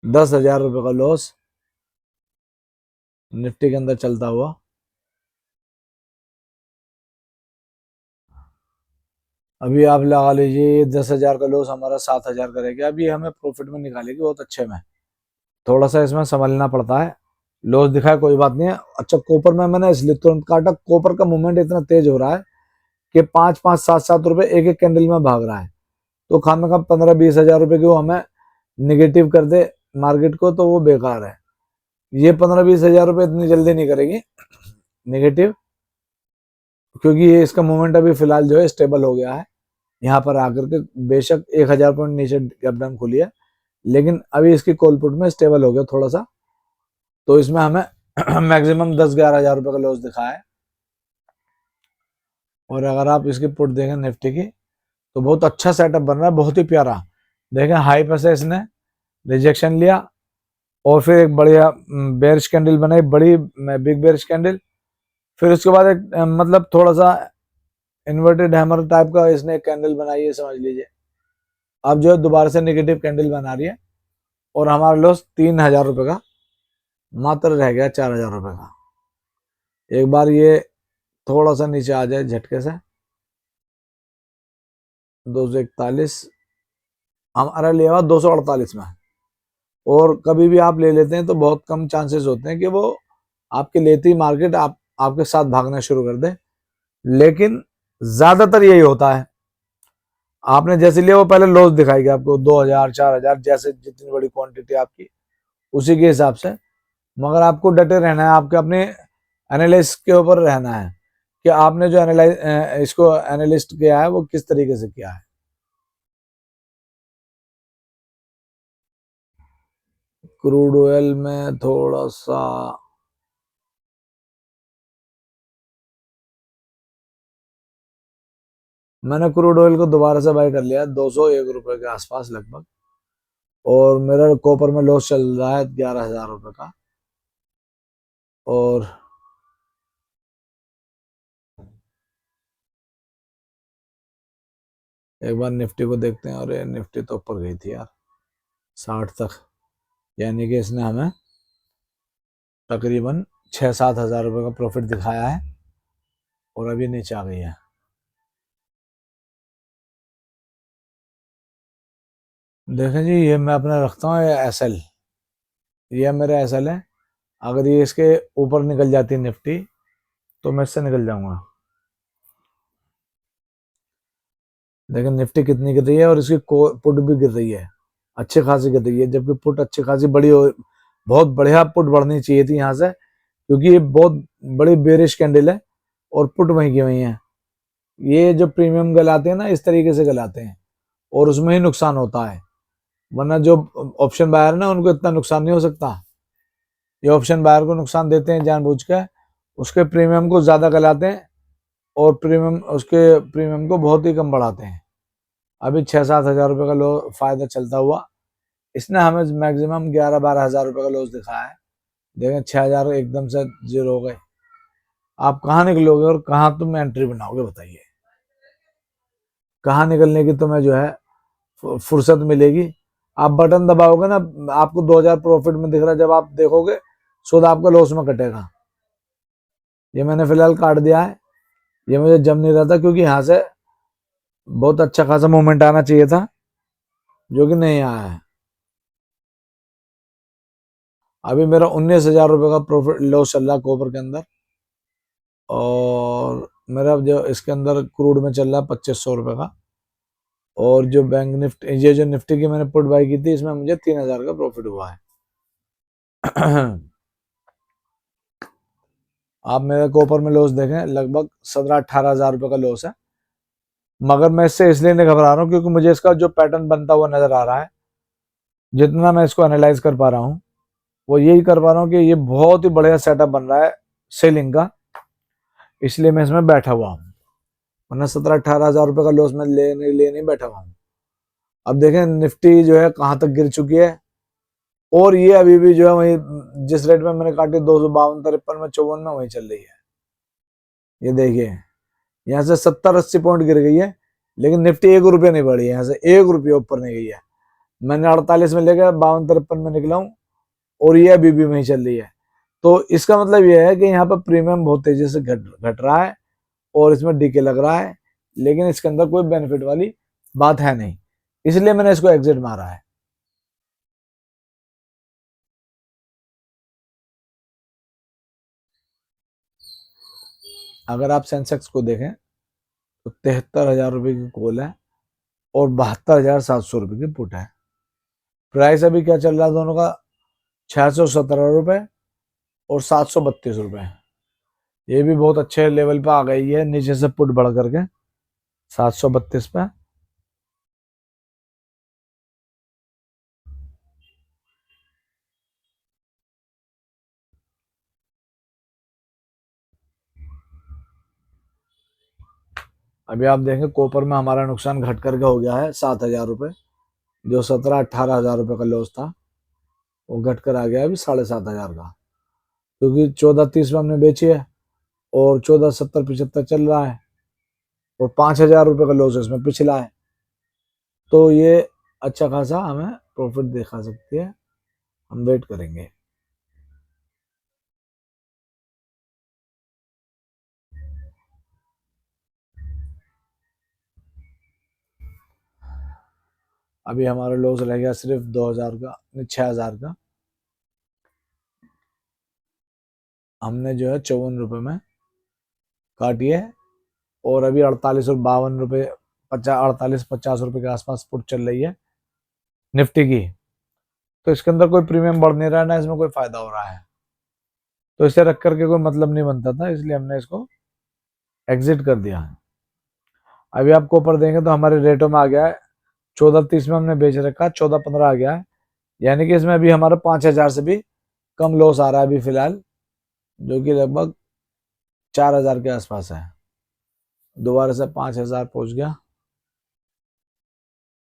₹10,000 का लॉस निफ्टी के अंदर चलता हुआ। अभी आप लगा लीजिए 10,000 का लॉस हमारा 7,000 करेगा, अभी हमें प्रॉफिट में निकालेगी बहुत अच्छे में। थोड़ा सा इसमें संभलना पड़ता है, लॉस दिखा है कोई बात नहीं है। अच्छा, कॉपर में मैंने इसलिए तुरंत काटा, कॉपर का मूवमेंट इतना तेज हो रहा है कि 5-5, 7-7 रुपए एक एक कैंडल में भाग रहा है, तो खाने का 15-20 हज़ार रुपए की वो हमें निगेटिव कर दे मार्केट को तो वो बेकार है। ये 15-20 हज़ार रुपए इतनी जल्दी नहीं करेगी निगेटिव, क्योंकि ये इसका मूवमेंट अभी फिलहाल जो है स्टेबल हो गया है। यहाँ पर आकर के बेशक 1,000 पॉइंट नीचे गैप डाउन खुली है, लेकिन अभी इसकी कॉल पुट में स्टेबल हो गया थोड़ा सा, तो इसमें हमें मैक्सिमम 10-11 हज़ार रुपए का लॉस दिखा है। और अगर आप इसकी पुट देखें निफ्टी की, तो बहुत अच्छा सेटअप बन रहा है, बहुत ही प्यारा। देखें हाई पे से इसने रिजेक्शन लिया, और फिर एक बढ़िया बेयरिश कैंडल बनाई, बड़ी बिग बेयरिश कैंडल। फिर उसके बाद एक मतलब थोड़ा सा इन्वर्टेड हैमर टाइप का इसने एक कैंडल बनाई है समझ लीजिए। अब जो है दोबारा से नेगेटिव कैंडल बना रही है, और हमारा लॉस 3,000 रुपए का मात्र रह गया, 4,000 रुपए का। एक बार ये थोड़ा सा नीचे आ जाए झटके से 241, हमारा लिया हुआ 248 में, और कभी भी आप ले लेते हैं तो बहुत कम चांसेस होते हैं कि वो आपके लेते ही मार्केट आपके साथ भागना शुरू कर दे, लेकिन ज्यादातर यही होता है। आपने जैसे लिया वो पहले लॉस दिखाएगी आपको 2,000 4,000, जैसे जितनी बड़ी क्वांटिटी आपकी उसी के हिसाब से। मगर आपको डटे रहना है, आपके अपने एनालिस्ट के ऊपर रहना है कि आपने जो इसको एनालिस्ट किया है वो किस तरीके से किया है। क्रूड ऑयल में थोड़ा सा मैंने क्रूड ऑयल को दोबारा से बाय कर लिया 201 रुपए के आसपास लगभग, और मेरा कॉपर में लॉस चल रहा है 11,000 रुपए का। और एक बार निफ्टी को देखते हैं, और ये निफ्टी तो ऊपर गई थी यार 60 तक, यानी कि इसने हमें तकरीबन 6-7 हज़ार रुपए का प्रॉफिट दिखाया है, और अभी नीचे आ गई है। देखें जी, ये मैं अपना रखता हूँ एसएल, ये मेरा एसएल है। अगर ये इसके ऊपर निकल जाती है निफ्टी तो मैं इससे निकल जाऊंगा। देखिए निफ्टी कितनी गिर रही है, और इसकी पुट भी गिर रही है, अच्छी खासी गिर रही है, जबकि पुट अच्छी खासी बड़ी हो, बहुत बढ़िया पुट बढ़नी चाहिए थी यहाँ से, क्योंकि ये बहुत बड़ी बेरिश कैंडल है, और पुट वहीं की वहीं है। ये जो प्रीमियम गलाते हैं ना, इस तरीके से गलाते हैं, और उसमें ही नुकसान होता है, वरना जो ऑप्शन बायर है ना उनको इतना नुकसान नहीं हो सकता। ये ऑप्शन बायर को नुकसान देते हैं जानबूझ के, उसके प्रीमियम को ज्यादा गलाते हैं, और उसके प्रीमियम को बहुत ही कम बढ़ाते हैं। अभी 6-7 हज़ार रुपए का फायदा चलता हुआ इसने हमें मैक्सिमम 11-12 हज़ार रुपए का लॉस दिखाया है, देखें 6,000 एकदम से जीरो हो गए। आप कहाँ निकलोगे और कहाँ तुम एंट्री बनाओगे बताइए? कहाँ निकलने की तुम्हें जो है फुर्सत मिलेगी? आप बटन दबाओगे ना, आपको 2,000 प्रॉफिट में दिख रहा है, जब आप देखोगे खुद आपका लॉस में कटेगा। ये मैंने फिलहाल काट दिया है, ये मुझे जम नहीं रहा था क्योंकि यहाँ से बहुत अच्छा खासा मूवमेंट आना चाहिए था, जो कि नहीं आया है। अभी मेरा 19,000 रुपये का प्रॉफिट लॉस चल रहा है कॉपर के अंदर, और मेरा जो इसके अंदर क्रूड में चल रहा है 2,500 रुपये का। और जो बैंक निफ्टी, ये जो निफ्टी की मैंने पुट बाई की थी, इसमें मुझे 3,000 का प्रॉफिट हुआ है। आप मेरे कॉपर में लॉस देखें, लगभग 17-18 हज़ार रुपये का लॉस है। मगर मैं इससे इसलिए नहीं घबरा रहा हूँ क्योंकि मुझे इसका जो पैटर्न बनता हुआ नजर आ रहा है, जितना मैं इसको एनालाइज कर पा रहा हूँ, वो यही कर पा रहा हूँ कि ये बहुत ही बढ़िया सेटअप बन रहा है सेलिंग का, इसलिए मैं इसमें बैठा हुआ हूँ। वरना 17-18 हज़ार रुपये का लॉस मैं ले नहीं बैठा हुआ हूँ। अब देखें निफ्टी जो है कहाँ तक गिर चुकी है, और ये अभी भी जो है वही जिस रेट में मैंने काटी 252, 53 में, 54 में, वही चल रही है। ये देखिए यहाँ से 70-80 पॉइंट गिर गई है, लेकिन निफ्टी 1 रुपया नहीं बढ़ी है, यहाँ से 1 रुपया ऊपर नहीं गई है। मैंने 48 में लेकर 52-53 में निकला हूँ, और ये अभी भी वहीं चल रही है। तो इसका मतलब ये है कि यहाँ पर प्रीमियम बहुत तेजी से घट रहा है, और इसमें डीके लग रहा है, लेकिन इसके अंदर कोई बेनिफिट वाली बात है नहीं, इसलिए मैंने इसको एग्जिट मारा है। अगर आप सेंसेक्स को देखें तो 73,000 रुपये की कॉल है, और 72,700 रुपये की पुट है। प्राइस अभी क्या चल रहा है दोनों का? 617 रुपये और 732 रुपये। ये भी बहुत अच्छे लेवल पे आ गई है, नीचे से पुट बढ़ करके 732 पे। अभी आप देखें कॉपर में हमारा नुकसान घट करके हो गया है 7,000 रुपये। जो 17-18 हज़ार रुपये का लॉस था, वो घट कर आ गया अभी 7,500 का, क्योंकि 14.30 में हमने बेची है, और 14.70-75 चल रहा है, और 5,000 रुपये का लॉस इसमें पिछला है। तो ये अच्छा खासा हमें प्रॉफिट दिखा सकती है, हम वेट करेंगे। अभी हमारा लॉस रह गया सिर्फ 2,000 का, 6,000 का। हमने जो है 54 रुपये में काटी है, और अभी 48 और 52 रुपये, 48-50 रुपये के आसपास पुट चल रही है निफ्टी की। तो इसके अंदर कोई प्रीमियम बढ़ नहीं रहा है, ना इसमें कोई फायदा हो रहा है, तो इसे रख करके कोई मतलब नहीं बनता था, इसलिए हमने इसको एग्जिट कर दिया है। अभी आपको ऊपर देंगे तो हमारे रेटों में आ गया है 14.30 में हमने बेच रखा, 14.15 आ गया है, यानी कि इसमें अभी हमारा 5,000 से भी कम लॉस आ रहा है अभी फिलहाल, जो कि लगभग 4,000 के आसपास है। दोबारा से 5,000 पहुंच गया,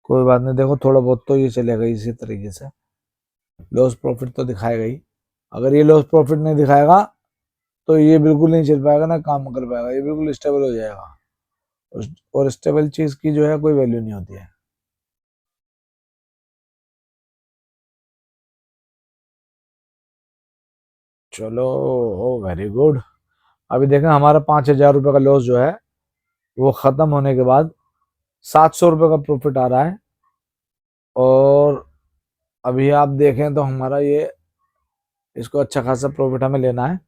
कोई बात नहीं, देखो थोड़ा बहुत तो ये चलेगा इसी तरीके से, लॉस प्रॉफिट तो दिखाएगा ही। अगर ये लॉस प्रॉफिट नहीं दिखाएगा तो ये बिल्कुल नहीं चल पाएगा, ना काम कर पाएगा, ये बिल्कुल स्टेबल हो जाएगा, और स्टेबल चीज की जो है कोई वैल्यू नहीं होती है। चलो, ओ वेरी गुड। अभी देखें हमारा 5,000 रुपये का लॉस जो है वो खत्म होने के बाद 700 रुपये का प्रॉफिट आ रहा है, और अभी आप देखें तो हमारा ये, इसको अच्छा खासा प्रॉफिट हमें लेना है।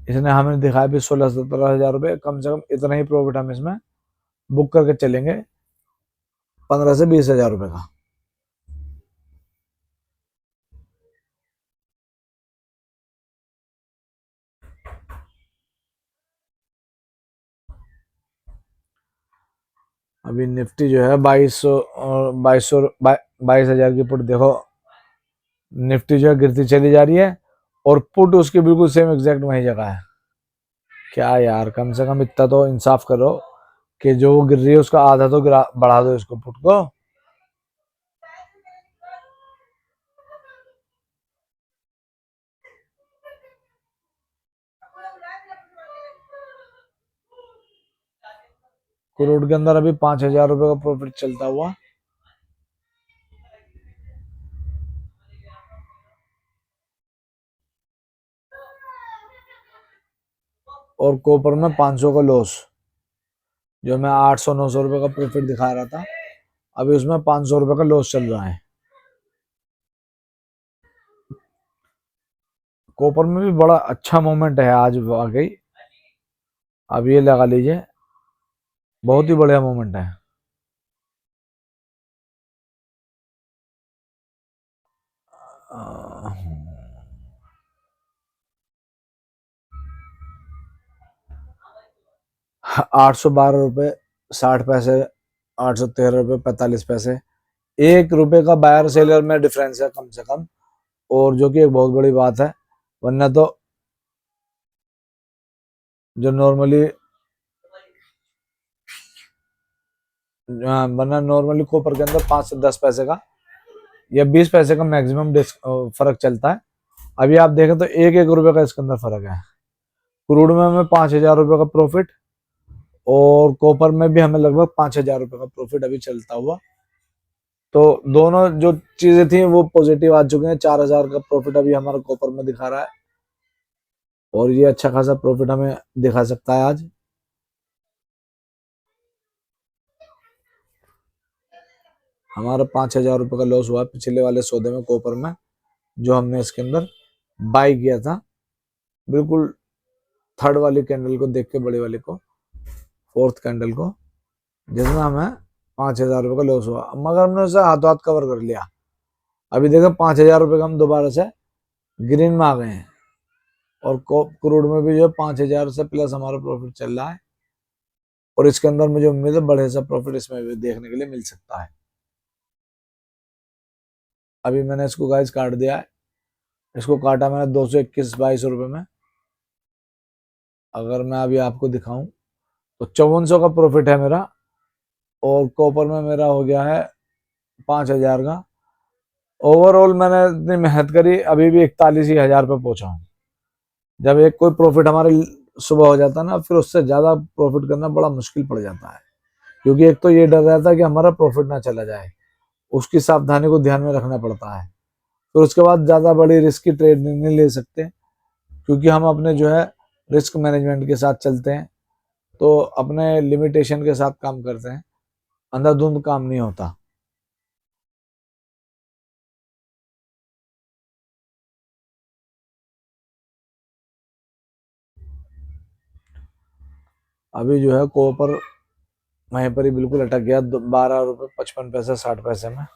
इसने हमें दिखाया भी 16-17 हज़ार रुपये, कम से कम इतना ही प्रॉफिट हम इसमें बुक करके चलेंगे, 15 से 20 हज़ार रुपये का। अभी निफ्टी जो है 2200 और 22,000 की पुट, देखो निफ्टी जो है गिरती चली जा रही है, और पुट उसकी बिल्कुल सेम एग्जैक्ट वही जगह है। क्या यार, कम से कम इतना तो इंसाफ करो कि जो गिर रही है उसका आधा तो गिरा बढ़ा दो इसको, पुट को। क्रूड के अंदर अभी 5,000 रुपये का प्रॉफिट चलता हुआ। और कॉपर में 500 का लॉस, जो मैं 800-900 रुपये का प्रॉफिट दिखा रहा था, अभी उसमें 500 रुपये का लॉस चल रहा है। कॉपर में भी बड़ा अच्छा मोमेंट है आज वाकई, अब ये लगा लीजिए, बहुत ही बढ़िया मोमेंट है। अ, 812 रुपये 60 पैसे, 813 रुपये 45 पैसे, 1 रुपये का बायर सेलर में डिफरेंस है कम से कम, और जो कि एक बहुत बड़ी बात है। वरना तो जो नॉर्मली कॉपर के अंदर 5 से 10 पैसे का या 20 पैसे का मैक्सिमम फर्क चलता है। अभी आप देखें तो 1-1 रुपये का इसके अंदर फर्क है। क्रूड में हमें 5,000 रुपये का प्रॉफिट, और कॉपर में भी हमें लगभग 5,000 रुपये का प्रॉफिट अभी चलता हुआ। तो दोनों जो चीजें थी वो पॉजिटिव आ चुके हैं। 4,000 का प्रॉफिट अभी हमारा कॉपर में दिखा रहा है, और ये अच्छा खासा प्रॉफिट हमें दिखा सकता है आज। हमारा 5,000 रुपये का लॉस हुआ पिछले वाले सौदे में कॉपर में, जो हमने इसके अंदर बाई किया था। बिल्कुल थर्ड वाली कैंडल को देख के, बड़ी वाली को, फोर्थ कैंडल को, जिसमें हमें 5,000 रुपये का लॉस हुआ, मगर हमने उसे हाथों हाथ कवर कर लिया। अभी देखो 5,000 रुपये का हम दोबारा से ग्रीन में आ गए हैं, और क्रूड में भी जो 5,000 से प्लस हमारा प्रॉफिट चल रहा है, और इसके अंदर मुझे उम्मीद है बड़े सा प्रॉफिट इसमें भी देखने के लिए मिल सकता है। अभी मैंने इसको गाइस काट दिया है, इसको काटा मैंने 221-22 रुपये में। अगर मैं अभी आपको दिखाऊं तो 5400 का प्रॉफिट है मेरा, और कॉपर में मेरा हो गया है 5,000 का। ओवरऑल मैंने इतनी मेहनत करी, अभी भी 41,000 पे पहुंचा हूँ। जब एक कोई प्रॉफिट हमारे सुबह हो जाता है ना, फिर उससे ज्यादा प्रॉफिट करना बड़ा मुश्किल पड़ जाता है, क्योंकि एक तो ये डर रहता है कि हमारा प्रॉफिट ना चला जाए, उसकी सावधानी को ध्यान में रखना पड़ता है। फिर उसके बाद ज्यादा बड़ी रिस्क की ट्रेड नहीं ले सकते, क्योंकि हम अपने जो है रिस्क मैनेजमेंट के साथ चलते हैं, तो अपने लिमिटेशन के साथ काम करते हैं, अंधाधुंध काम नहीं होता। अभी जो है कॉपर वहीं पर ही बिल्कुल अटक गया, 12 रुपये 55 पैसे 60 पैसे में।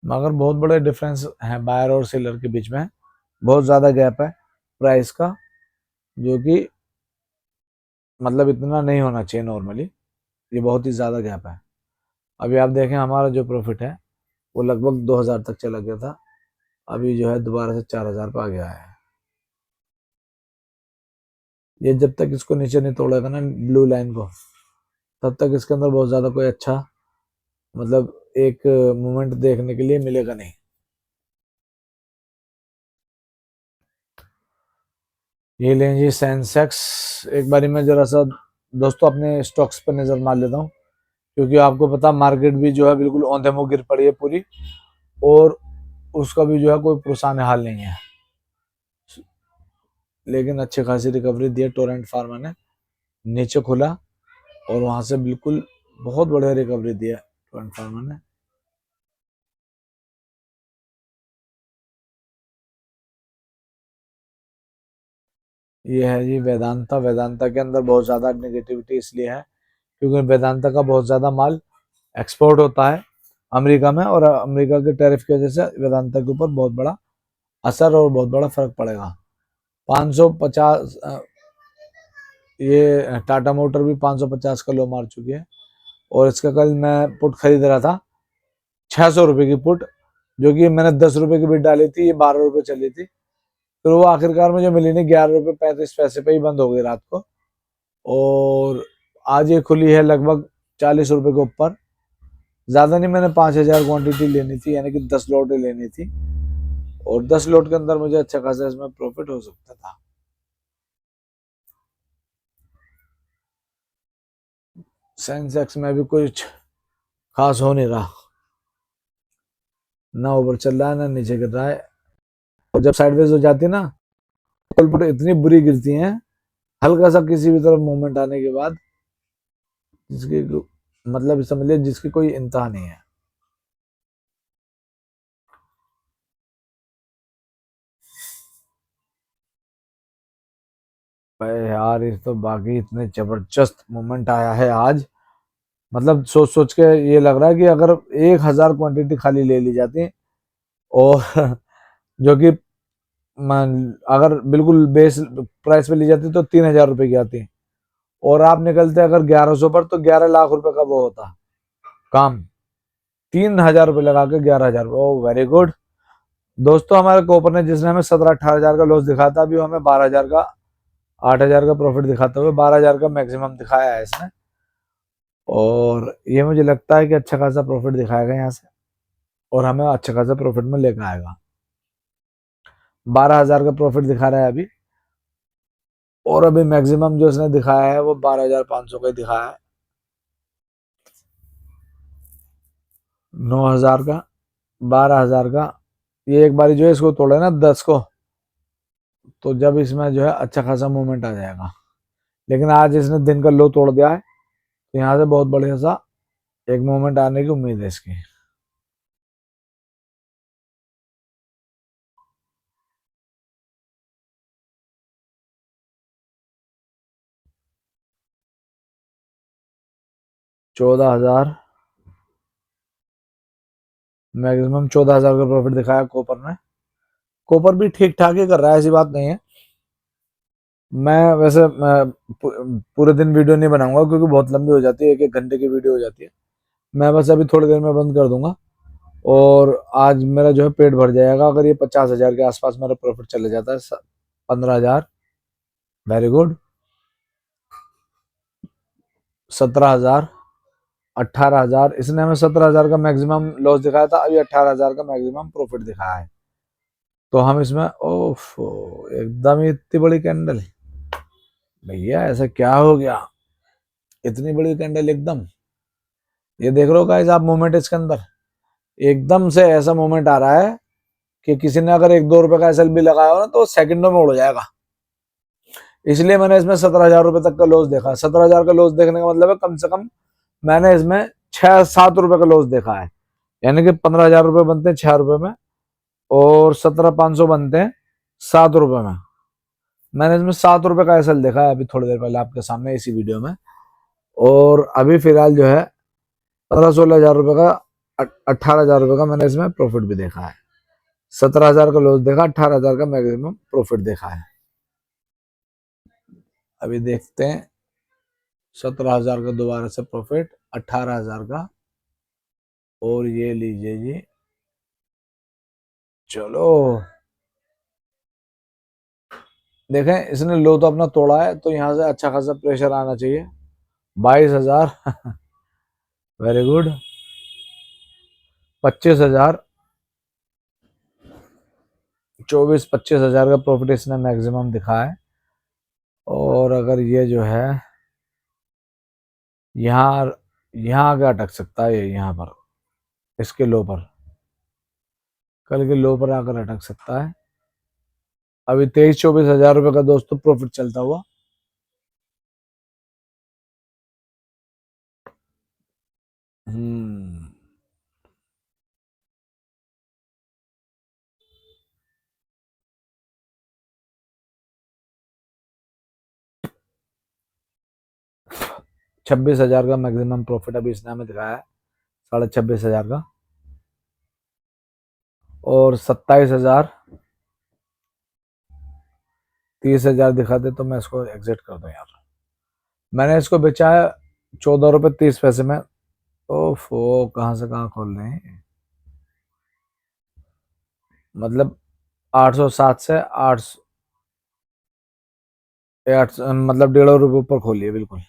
मगर बहुत बड़े डिफरेंस है बायर और सेलर के बीच में, बहुत ज़्यादा गैप है प्राइस का, जो कि मतलब इतना नहीं होना चाहिए नॉर्मली, ये बहुत ही ज़्यादा गैप है। अभी आप देखें हमारा जो प्रॉफिट है वो लगभग 2,000 तक चला गया था, अभी जो है दोबारा से 4,000 पे आ गया है। ये जब तक इसको नीचे नहीं तोड़ेगा ना, ब्लू लाइन को, तब तक इसके अंदर बहुत ज़्यादा कोई अच्छा मतलब एक मूवमेंट देखने के लिए मिलेगा नहीं। ये लें जी सेंसेक्स। एक बारी मैं जरा सा दोस्तों अपने स्टॉक्स पर नज़र मार लेता हूँ, क्योंकि आपको पता मार्केट भी जो है बिल्कुल औंधे मुँह गिर पड़ी है पूरी, और उसका भी जो है कोई पुरसान हाल नहीं है। लेकिन अच्छी खासी रिकवरी दी है टोरेंट फार्मा ने, नीचे खुला और वहां से बिल्कुल बहुत बढ़िया रिकवरी दी है टोरेंट फार्मा ने। ये है जी वेदांता। वेदांता के अंदर बहुत ज़्यादा नेगेटिविटी इसलिए है क्योंकि वेदांता का बहुत ज़्यादा माल एक्सपोर्ट होता है अमेरिका में, और अमेरिका के टैरिफ की वजह से वेदांता के ऊपर बहुत बड़ा असर और बहुत बड़ा फर्क पड़ेगा। 550, ये टाटा मोटर भी 550 का लो मार चुकी है, और इसका कल मैं पुट खरीद रहा था 600 रुपये की पुट, जो कि मैंने 10 रुपये की बिट डाली थी, ये 12 रुपये चली थी। फिर वो आखिरकार मुझे मिली नहीं, 11 रुपये 35 पैसे पे ही बंद हो गई रात को, और आज ये खुली है लगभग 40 रुपये के ऊपर। ज़्यादा नहीं, मैंने 5,000 क्वांटिटी लेनी थी, यानी कि 10 लोट लेनी थी, और 10 लोट के अंदर मुझे अच्छा खासा इसमें प्रॉफिट हो सकता था। सेंसेक्स में भी कुछ खास हो नहीं रहा, ना ऊपर चल रहा है ना नीचे गिर रहा है। और जब साइडवेज हो जाती है ना, पुट इतनी बुरी गिरती हैं हल्का सा किसी भी तरफ मूवमेंट आने के बाद, जिसकी मतलब समझ लिया जिसकी कोई इंतहा नहीं है। भाई यार ये तो बाकी इतने जबरदस्त मोमेंट आया है आज, मतलब सोच सोच के ये लग रहा है कि अगर 1,000 क्वांटिटी खाली ले ली जाती और जो कि अगर बिल्कुल बेस प्राइस पे ली जाती तो 3,000 रुपए की आती, और आप निकलते अगर 1,100 पर तो 11 लाख रुपए का वो होता काम। 3,000 रुपये लगा के 11,000, ओ वेरी गुड। दोस्तों हमारे कोपर ने जिसने हमें 17-18 हजार का लॉस दिखाया था, अभी हमें 12,000 का 8,000 का प्रॉफिट दिखाते हुए 12,000 का मैक्सिमम दिखाया है इसने, और ये मुझे लगता है कि अच्छा खासा प्रॉफिट दिखाएगा यहाँ से और हमें अच्छा खासा प्रॉफिट में लेकर आएगा। 12,000 का प्रॉफिट दिखा रहा है अभी, और अभी मैक्सिमम जो इसने दिखाया है वो 12,500 का ही दिखाया है। 9,000 का, 12,000 का, ये एक बारी जो है इसको तोड़े ना 10 को, तो जब इसमें जो है अच्छा खासा मूवमेंट आ जाएगा। लेकिन आज इसने दिन का लो तोड़ दिया है, तो यहाँ से बहुत बढ़िया सा एक मूवमेंट आने की उम्मीद है इसकी। चौदह हजार, मैक्सिमम 14,000 का प्रॉफिट दिखाया कोपर ने। कोपर भी ठीक ठाक ही कर रहा है, ऐसी बात नहीं है। मैं पूरे दिन वीडियो नहीं बनाऊंगा क्योंकि बहुत लंबी हो जाती है, 1-1 घंटे की वीडियो हो जाती है। मैं बस अभी थोड़ी देर में बंद कर दूंगा, और आज मेरा जो है पेट भर जाएगा अगर ये 50,000 के आसपास मेरा प्रॉफिट चले जाता है। 15,000, वेरी गुड। 17,000, 18,000, इसने हमें 17,000 का मैक्सिमम लॉस दिखाया था, अभी 18,000 का मैक्सिमम प्रॉफिट दिखाया है। तो हम इसमें ओफ, एकदम ही इतनी बड़ी कैंडल, भैया ऐसा क्या हो गया, इतनी बड़ी कैंडल एकदम। ये देख रहे हो गाइस आप मोमेंट इसके अंदर, एकदम से ऐसा मोमेंट आ रहा है कि किसी ने अगर 1-2 रुपए का एसएल भी लगाया हो ना तो सेकंडों में उड़ जाएगा। इसलिए मैंने इसमें 17,000 रुपए तक का लॉस देखा। 17,000 का लॉस देखने का मतलब है कम से कम मैंने इसमें 6-7 रुपए का लॉस देखा है, यानी कि 15,000 रुपए बनते हैं 6 रुपए में, और 17,500 बनते हैं 7 रुपए में। मैंने इसमें 7 रुपए का एसएल देखा है अभी थोड़ी देर पहले आपके सामने इसी वीडियो में, और अभी फिलहाल जो है 15-16 हजार रुपए का, 18,000 रुपए का मैंने इसमें प्रॉफिट भी देखा है। 17,000 का लॉस देखा, 18,000 का मैक्सिमम प्रॉफिट देखा है। अभी देखते हैं 17,000 का दोबारा से प्रॉफिट, 18,000 का, और ये लीजिए जी, चलो देखें इसने लो तो अपना तोड़ा है, तो यहाँ से अच्छा खासा प्रेशर आना चाहिए। 22,000 वेरी गुड। 25,000, 24-25,000 का प्रॉफिट इसने मैक्सिमम दिखा है, और अगर ये जो है यहाँ यहाँ आगे अटक सकता है, ये यहाँ पर इसके लो पर, कल के लो पर आकर अटक सकता है। अभी 23-24 हजार रुपए का दोस्तों प्रॉफिट चलता हुआ। हम्म 26,000 का मैक्सिमम प्रॉफिट अभी इसने हमें दिखाया है, 26,500 का, और 27,000, 30,000 दिखाते तो मैं इसको एग्जिट कर दूं यार। मैंने इसको बेचा है 14 रुपए 30 पैसे में। ओफो, कहाँ से कहाँ खोल रहे हैं, मतलब 807 से 8 मतलब 1.5 रुपए ऊपर खोलिए बिल्कुल।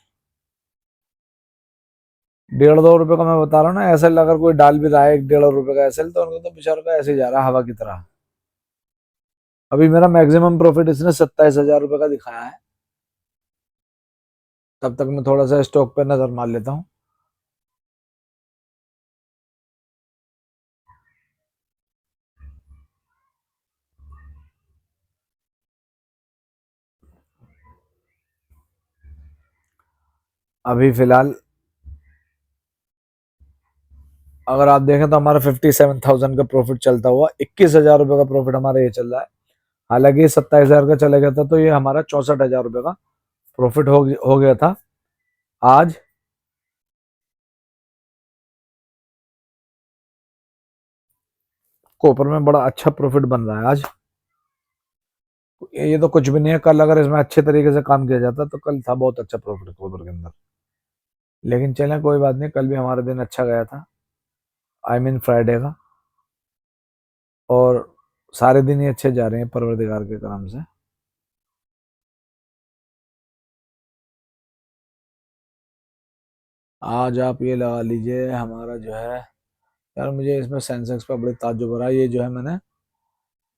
1.5-2 रुपए का मैं बता रहा हूँ ना, ऐसे अगर कोई डाल भी रहा है 1-1.5 रुपए का एसएल, तो उनको तो बेचारों का ऐसे ही जा रहा है हवा की तरह। अभी मेरा मैक्सिमम प्रॉफिट इसने 27,000 रुपए का दिखाया है। तब तक मैं थोड़ा सा स्टॉक पे नजर मार लेता हूँ। अभी फिलहाल अगर आप देखें तो हमारा 57,000 का प्रॉफिट चलता हुआ 21,000 रुपये का प्रॉफिट हमारा ये चल रहा है। हालांकि 27,000 का चला गया था, तो ये हमारा 64,000 रुपये का प्रॉफिट हो गया था आज। कॉपर में बड़ा अच्छा प्रॉफिट बन रहा है आज। ये तो कुछ भी नहीं है, कल अगर इसमें अच्छे तरीके से काम किया जाता तो कल था बहुत अच्छा प्रॉफिट कॉपर के अंदर। लेकिन चलें, कोई बात नहीं, कल भी हमारा दिन अच्छा गया था, आई मीन फ्राइडे का। और सारे दिन ही अच्छे जा रहे हैं परवरदिगार के करम से। आज आप ये लगा लीजिए हमारा जो है, यार मुझे इसमें सेंसेक्स पे बड़े ताज्जुब हो रहा है। ये जो है मैंने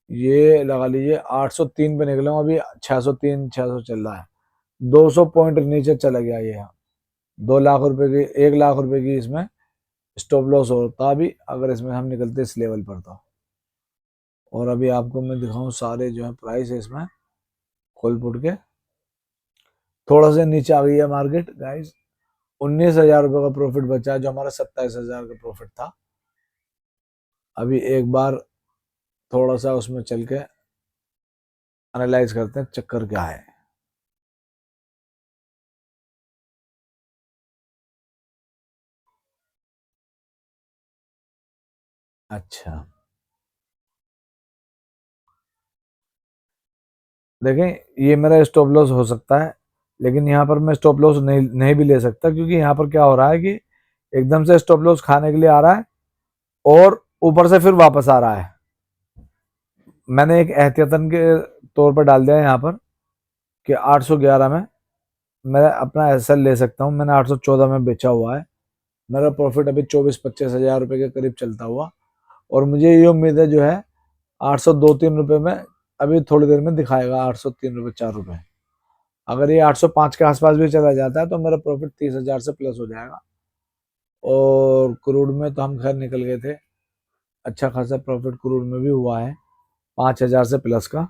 ये लगा लीजिए 803 पे निकला हूं, अभी 603 600 चल रहा है। 200 पॉइंट नीचे चला गया ये। 2 लाख रुपए की, 1 लाख रुपए की इसमें स्टॉप लॉस होता भी अगर इसमें हम निकलते इस लेवल पर तो। और अभी आपको मैं दिखाऊं सारे जो है प्राइस है इसमें खोल पुट के, थोड़ा सा नीचे आ गई है मार्केट गाइस। 19,000 रुपये का प्रॉफिट बचा है, जो हमारा 27,000 का प्रॉफिट था। अभी एक बार थोड़ा सा उसमें चल के एनालाइज करते हैं चक्कर क्या है। अच्छा, देखें ये मेरा स्टॉप लॉस हो सकता है, लेकिन यहाँ पर मैं स्टॉप लॉस नहीं भी ले सकता, क्योंकि यहाँ पर क्या हो रहा है कि एकदम से स्टॉप लॉस खाने के लिए आ रहा है और ऊपर से फिर वापस आ रहा है। मैंने एक एहतियातन के तौर पर डाल दिया है यहाँ पर कि 811 में मैं अपना एसएल ले सकता हूँ। मैंने 814 में बेचा हुआ है। मेरा प्रॉफिट अभी 24-25 हज़ार रुपये के करीब चलता हुआ, और मुझे ये उम्मीद है जो है 802-3 रुपये में अभी थोड़ी देर में दिखाएगा। 803 रुपये 4 रुपये, अगर ये 805 के आसपास भी चला जाता है तो मेरा प्रॉफिट 30,000 से प्लस हो जाएगा। और क्रूड में तो हम खैर निकल गए थे, अच्छा खासा प्रॉफिट क्रूड में भी हुआ है 5,000 से प्लस का।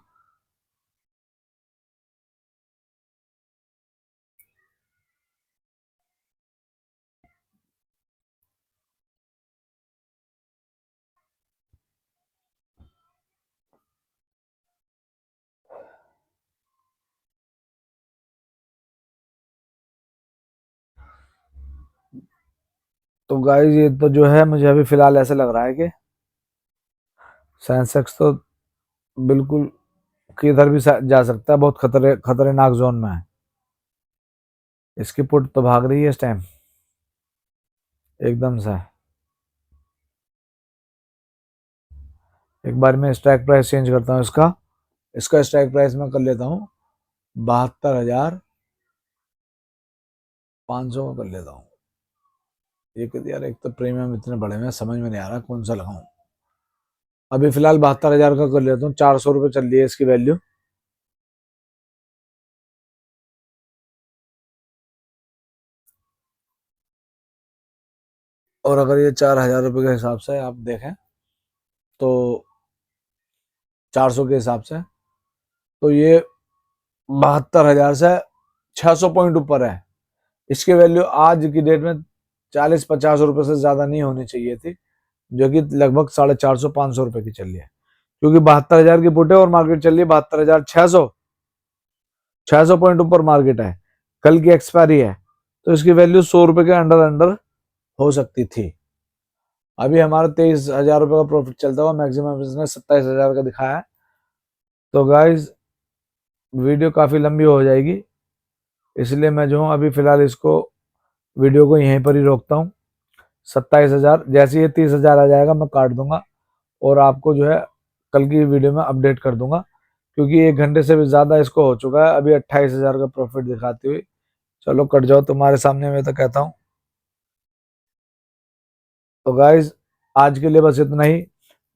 तो गाइस ये तो जो है मुझे अभी फिलहाल ऐसे लग रहा है कि सेंसेक्स तो बिल्कुल किधर भी जा सकता है, बहुत खतरनाक जोन में है। इसकी पुट तो भाग रही है इस टाइम एकदम से। एक बार मैं स्ट्राइक प्राइस चेंज करता हूँ इसका। इसका स्ट्राइक प्राइस मैं कर लेता हूँ 72,500 का कर लेता हूँ। एक यार, एक तो प्रीमियम इतने बड़े में समझ में नहीं आ रहा कौन सा लगाऊं। अभी फिलहाल 72,000 का कर लेता हूँ। 400 रुपये चल रही है इसकी वैल्यू। और अगर ये 4,000 रुपये के हिसाब से आप देखें तो 400 के हिसाब से तो ये 72,000 से 600 पॉइंट ऊपर है। इसकी वैल्यू आज की डेट में 40-50 रुपये से ज्यादा नहीं होनी चाहिए थी, जो कि लगभग 450-500 रुपये की चल रही है। क्योंकि 72,000 की पुट है और मार्केट चल रही है 72,600। 600 पॉइंट ऊपर मार्केट है, कल की एक्सपायरी है, तो इसकी वैल्यू 100 रुपये के अंडर अंडर हो सकती थी। अभी हमारा 23,000 रुपये का प्रॉफिट चलता हुआ, मैक्सिमम इसने 27,000 का दिखाया है। तो गाइज वीडियो काफी लंबी हो जाएगी, इसलिए मैं जो हूँ अभी फिलहाल इसको वीडियो को यहीं पर ही रोकता हूँ। 27,000 जैसे ये 30,000 आ जाएगा मैं काट दूंगा और आपको जो है कल की वीडियो में अपडेट कर दूंगा, क्योंकि 1 घंटे से भी ज्यादा इसको हो चुका है। अभी 28,000 का प्रॉफिट दिखाती हुई। चलो कट जाओ तुम्हारे सामने, मैं तो कहता हूँ। तो गाइज आज के लिए बस इतना ही।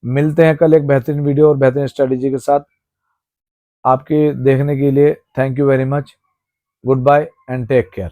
मिलते हैं कल एक बेहतरीन वीडियो और बेहतरीन स्ट्रेटेजी के साथ। आपके देखने के लिए thank you very much. Good bye and take care.